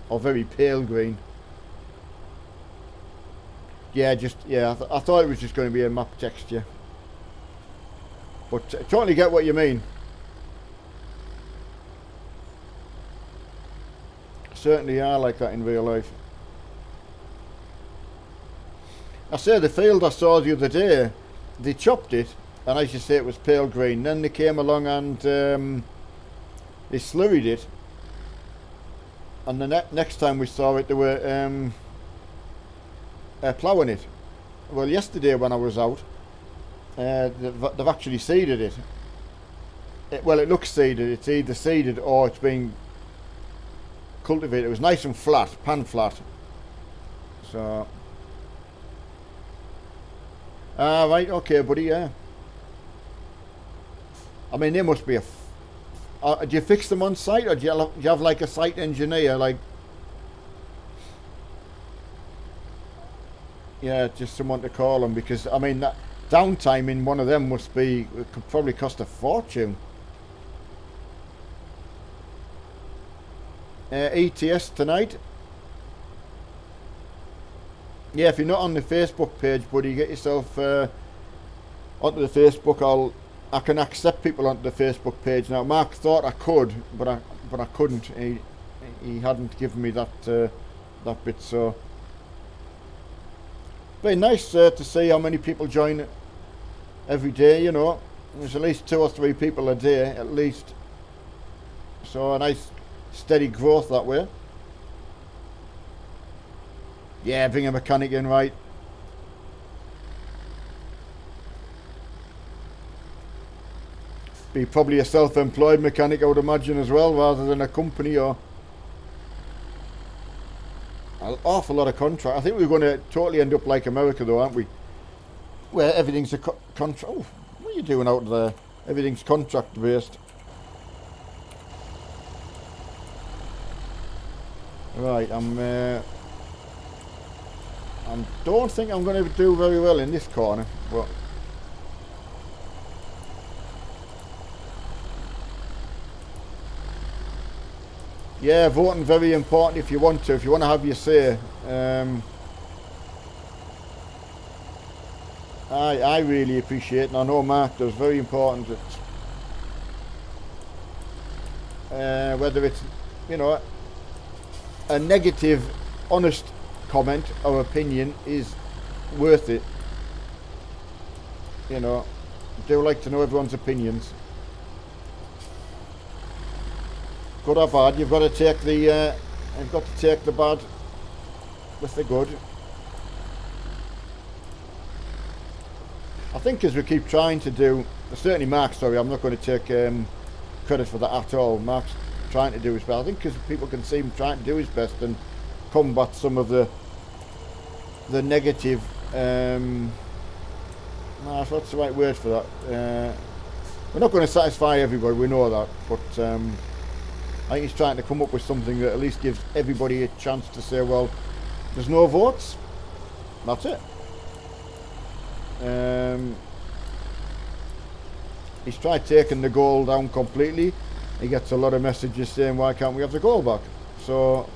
or very pale green. Yeah, I thought it was just going to be a map texture, but totally get what you mean. Certainly are like that in real life. I say the field I saw the other day, they chopped it, and as you say, it was pale green. Then they came along and they slurried it, and the next time we saw it, they were ploughing it. Well, yesterday when I was out, they've actually seeded it. Well, it looks seeded. It's either seeded or it's being cultivated. It was nice and flat, pan flat. So, right, okay, buddy, yeah. I mean, they must be do you fix them on site, or do you have like a site engineer, like? Yeah, just someone to call them, because I mean that downtime in one of them it could probably cost a fortune. ETS tonight. Yeah, if you're not on the Facebook page, buddy, get yourself onto the Facebook. I can accept people onto the Facebook page now. Mark thought I could, but I couldn't. He hadn't given me that bit. So very nice to see how many people join every day. You know, there's at least 2 or 3 people a day at least. So a nice steady growth that way. Yeah, bring a mechanic in, right. Be probably a self-employed mechanic, I would imagine, as well, rather than a company or an awful lot of contract. I think we're going to totally end up like America, though, aren't we? Where everything's a contract. Oh, what are you doing out there? Everything's contract based. Right, I don't think I'm going to do very well in this corner, but yeah, voting very important if you want to have your say. I really appreciate it, and I know Mark does. Very important that whether it's, you know, a negative, honest comment or opinion is worth it. You know, I do like to know everyone's opinions. Good or bad, you've got to take the bad with the good. I think as we keep trying to do, certainly Mark, sorry, I'm not going to take credit for that at all. Mark's trying to do his best. I think because people can see him trying to do his best and combat some of the negative. What's the right word for that? We're not going to satisfy everybody, we know that, but I think he's trying to come up with something that at least gives everybody a chance to say, well, there's no votes, that's it. He's tried taking the goal down completely. He gets a lot of messages saying, why can't we have the goal back? So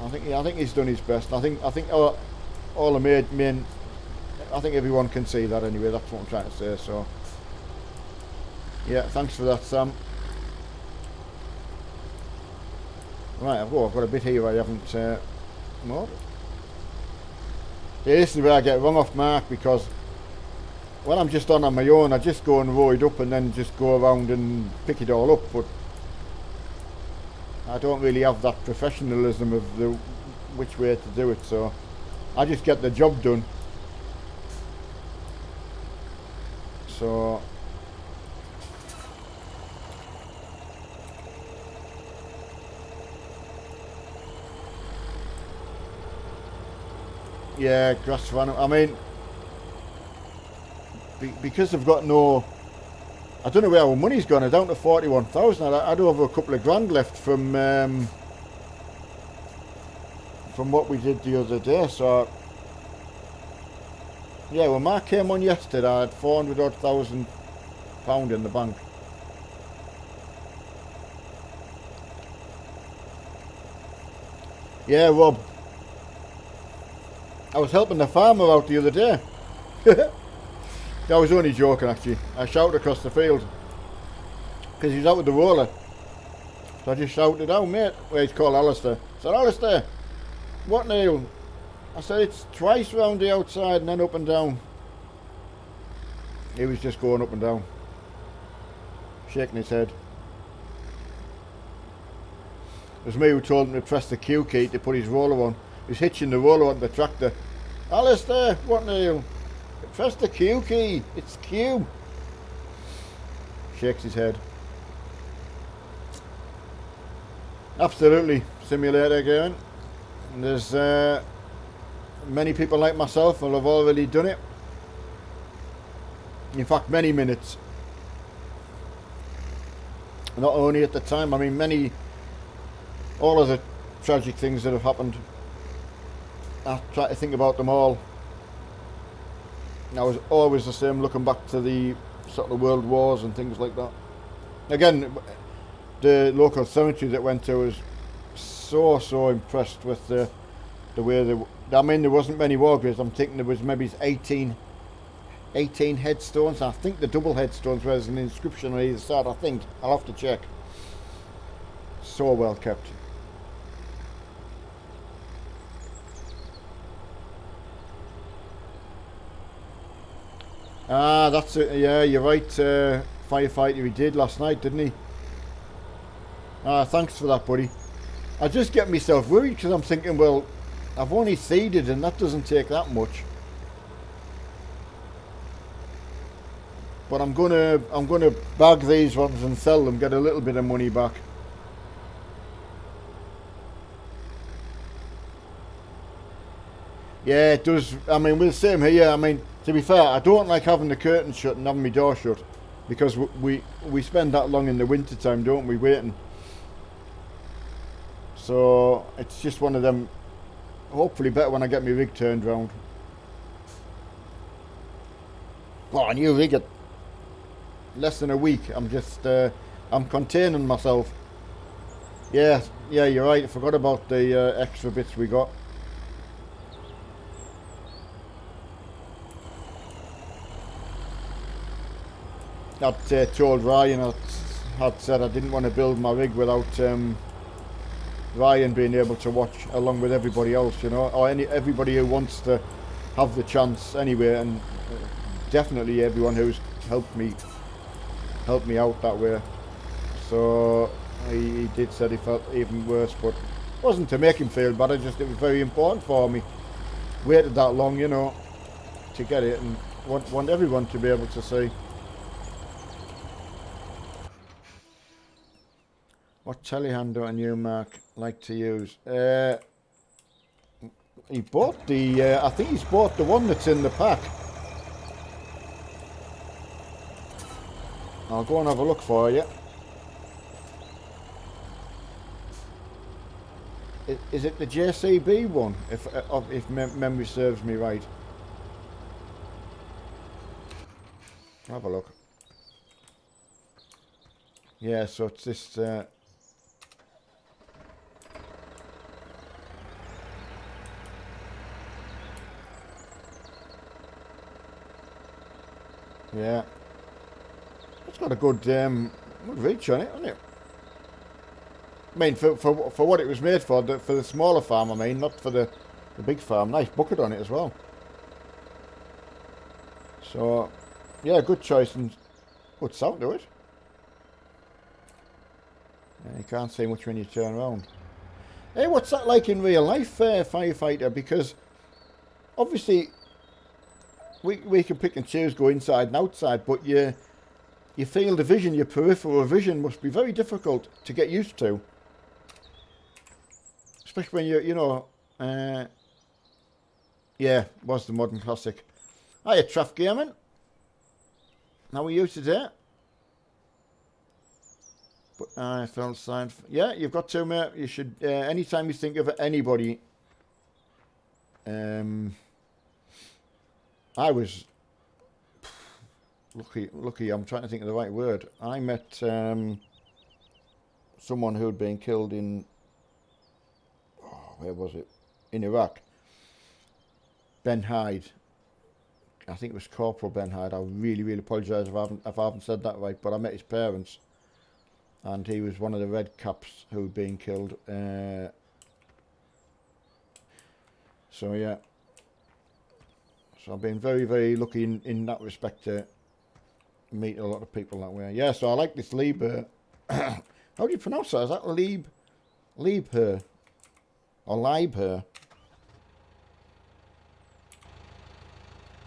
I think he's done his best. I think all the main I think everyone can see that anyway. That's what I'm trying to say. So yeah, thanks for that, Sam. Right, I've got a bit here I haven't mowed. Yeah, this is where I get wrong off Mark, because when I'm just on my own, I just go and row it up and then just go around and pick it all up, but I don't really have that professionalism of which way to do it, so I just get the job done. So yeah, grass van. I mean, because I've got no, I don't know where our money's gone. I'm down to 41,000. I had over a couple of grand left from what we did the other day. So yeah, when Mark came on yesterday, I had 400,000 pound in the bank. Yeah, Rob. I was helping the farmer out the other day. I was only joking, actually. I shouted across the field because he's out with the roller. So I just shouted out, mate. Well, he's called Alistair. I said, Alistair, what Neil? I said, it's twice round the outside and then up and down. He was just going up and down, shaking his head. It was me who told him to press the Q key to put his roller on. He was hitching the roller onto the tractor. Alistair, what Neil? Press the Q key. It's Q. Shakes his head. Absolutely, simulator game. And there's many people like myself who have already done it. In fact, many minutes. Not only at the time, I mean all of the tragic things that have happened. I try to think about them all. I was always the same, looking back to the sort of world wars and things like that. Again, the local cemetery that went to was so impressed with the way I mean, there wasn't many war graves. I'm thinking there was maybe 18 headstones. I think the double headstones where there's an inscription on either side. I think I'll have to check. So well kept. Ah, that's it. Yeah, you're right. Firefighter, he did last night, didn't he? Ah, thanks for that, buddy. I just get myself worried because I'm thinking, well, I've only seeded and that doesn't take that much. But I'm gonna bag these ones and sell them, get a little bit of money back. Yeah, it does. I mean, we're the same here. I mean, to be fair, I don't like having the curtains shut and having my door shut because we spend that long in the winter time, don't we, waiting. So it's just one of them. Hopefully better when I get my rig turned round. Oh, a new rig at less than a week. I'm just I'm containing myself. Yeah, you're right. I forgot about the extra bits we got. I'd told Ryan, I had said I didn't want to build my rig without Ryan being able to watch along with everybody else, you know, or everybody who wants to have the chance anyway, and definitely everyone who's helped me out that way. So he did said he felt even worse, but it wasn't to make him feel bad. It was very important for me. Waited that long, you know, to get it, and want everyone to be able to see. What telehandler and you, Mark, like to use? He bought the. I think he's bought the one that's in the pack. I'll go and have a look for you. Is it the JCB one? If memory serves me right. Have a look. Yeah, so it's this. Yeah, it's got a good reach on it, hasn't it? I mean, for what it was made for the smaller farm. I mean, not for the big farm. Nice bucket on it as well. So, yeah, good choice and good sound to it. Yeah, you can't see much when you turn around. Hey, what's that like in real life, firefighter? Because obviously we can pick and choose, go inside and outside, but your field of vision, your peripheral vision must be very difficult to get used to. Especially when you know, yeah, was the modern classic. Hiya, Traff Gaming. How are you today? But I felt signed. Yeah, you've got to, mate. You should, anytime you think of anybody, I was lucky, I'm trying to think of the right word. I met someone who'd been killed in, where was it? In Iraq. Ben Hyde. I think it was Corporal Ben Hyde. I really, really apologise if I haven't said that right, but I met his parents, and he was one of the Red Caps who had been killed. So yeah. So I've been very, very lucky in that respect to meet a lot of people that way. Yeah, so I like this Liebherr. How do you pronounce that? Is that Liebherr? Or Liebherr?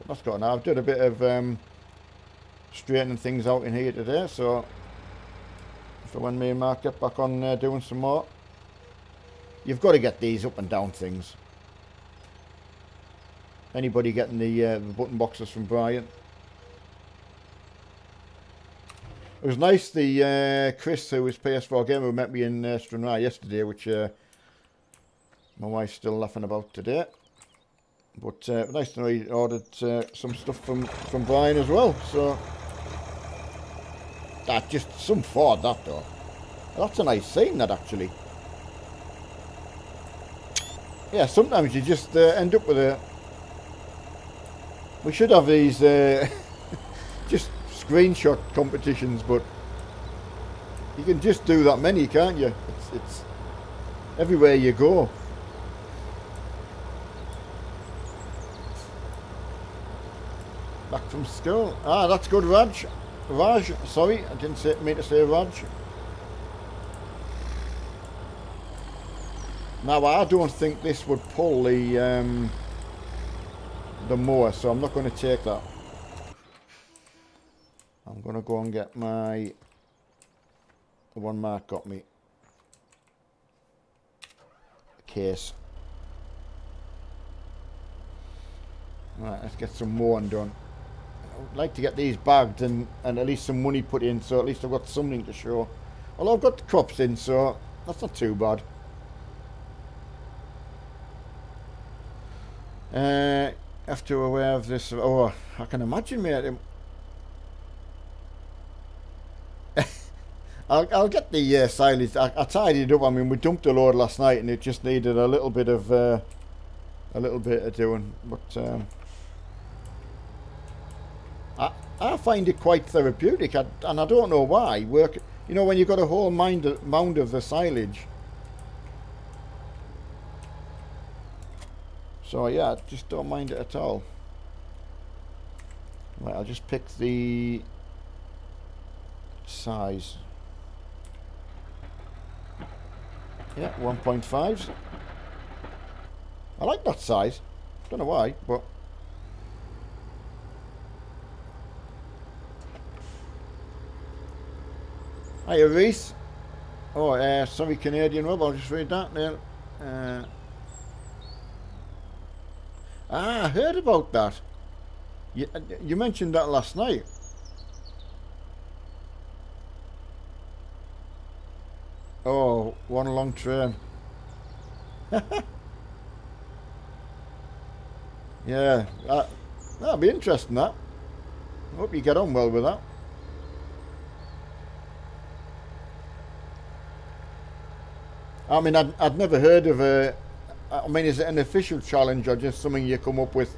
That's got now. I've done a bit of straightening things out in here today, so for when me and Mark get back on doing some more. You've got to get these up and down things. Anybody getting the button boxes from Brian? It was nice, the Chris, who was PS4 Gamer, who met me in Stranraer yesterday, which my wife's still laughing about today. But nice to know he ordered some stuff from Brian as well. So that's just some Ford, that though. That's a nice scene, that actually. Yeah, sometimes you just end up with a. We should have these just screenshot competitions, but you can just do that many, can't you? It's everywhere you go. Back from school. Ah, that's good, Raj. Raj, sorry, I didn't mean to say Raj. Now, I don't think this would pull the mower, so I'm not going to take that. I'm going to go and get the one Mark got me. Case. Right, let's get some mowing done. I'd like to get these bagged and at least some money put in, so at least I've got something to show. Well, I've got the crops in, so that's not too bad. After aware of this, oh, I can imagine, mate. I'll get the silage. I tidied it up. I mean, we dumped a load last night, and it just needed a little bit of doing. But I find it quite therapeutic, and I don't know why. You know, when you've got a whole mound of the silage. So yeah, I just don't mind it at all. Right, I'll just pick the size. Yeah, 1.5s. I like that size. Don't know why, but hiya, Reese. Oh, sorry, Canadian Rob. I'll just read that now. I heard about that. You mentioned that last night. Oh, one long train. Yeah, that'll be interesting, that. I hope you get on well with that. I mean, I'd never heard of a... I mean, is it an official challenge or just something you come up with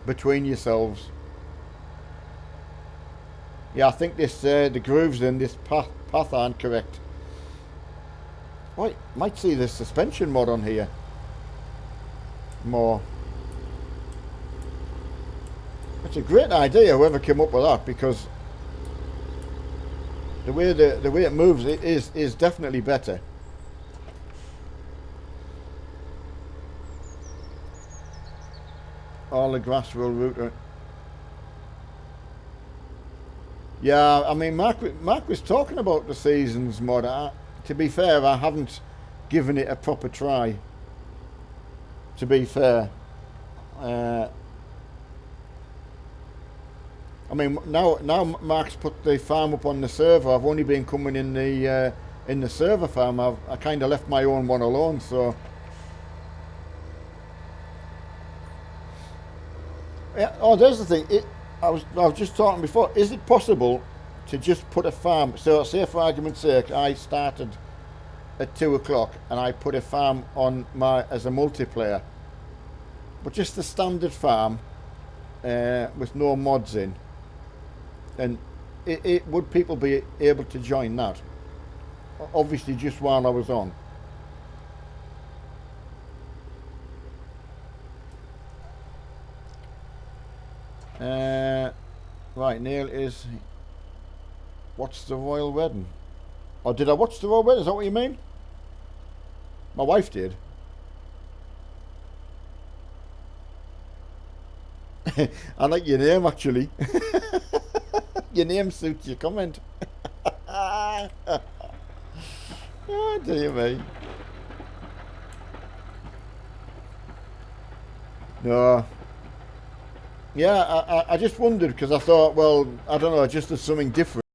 between yourselves? Yeah, I think this the grooves in this path aren't correct. Wait, might see the suspension mod on here more. It's a great idea, whoever came up with that, because the way it moves is definitely better. All the grass will root. Yeah, I mean, Mark was talking about the seasons mod. To be fair, I haven't given it a proper try. To be fair, I mean, now Mark's put the farm up on the server. I've only been coming in the server farm. I kind of left my own one alone, so. Yeah, oh, there's the thing. I was just talking before. Is it possible to just put a farm? So, say for argument's sake, I started at 2 o'clock and I put a farm on my as a multiplayer, but just a standard farm with no mods in, and would people be able to join that? Obviously, just while I was on. Right, Neil is. What's the royal wedding? Or did I watch the royal wedding? Is that what you mean? My wife did. I like your name, actually. Your name suits your comment. Oh, dear me. No. Yeah, I just wondered because I thought, well, I don't know, just as something different.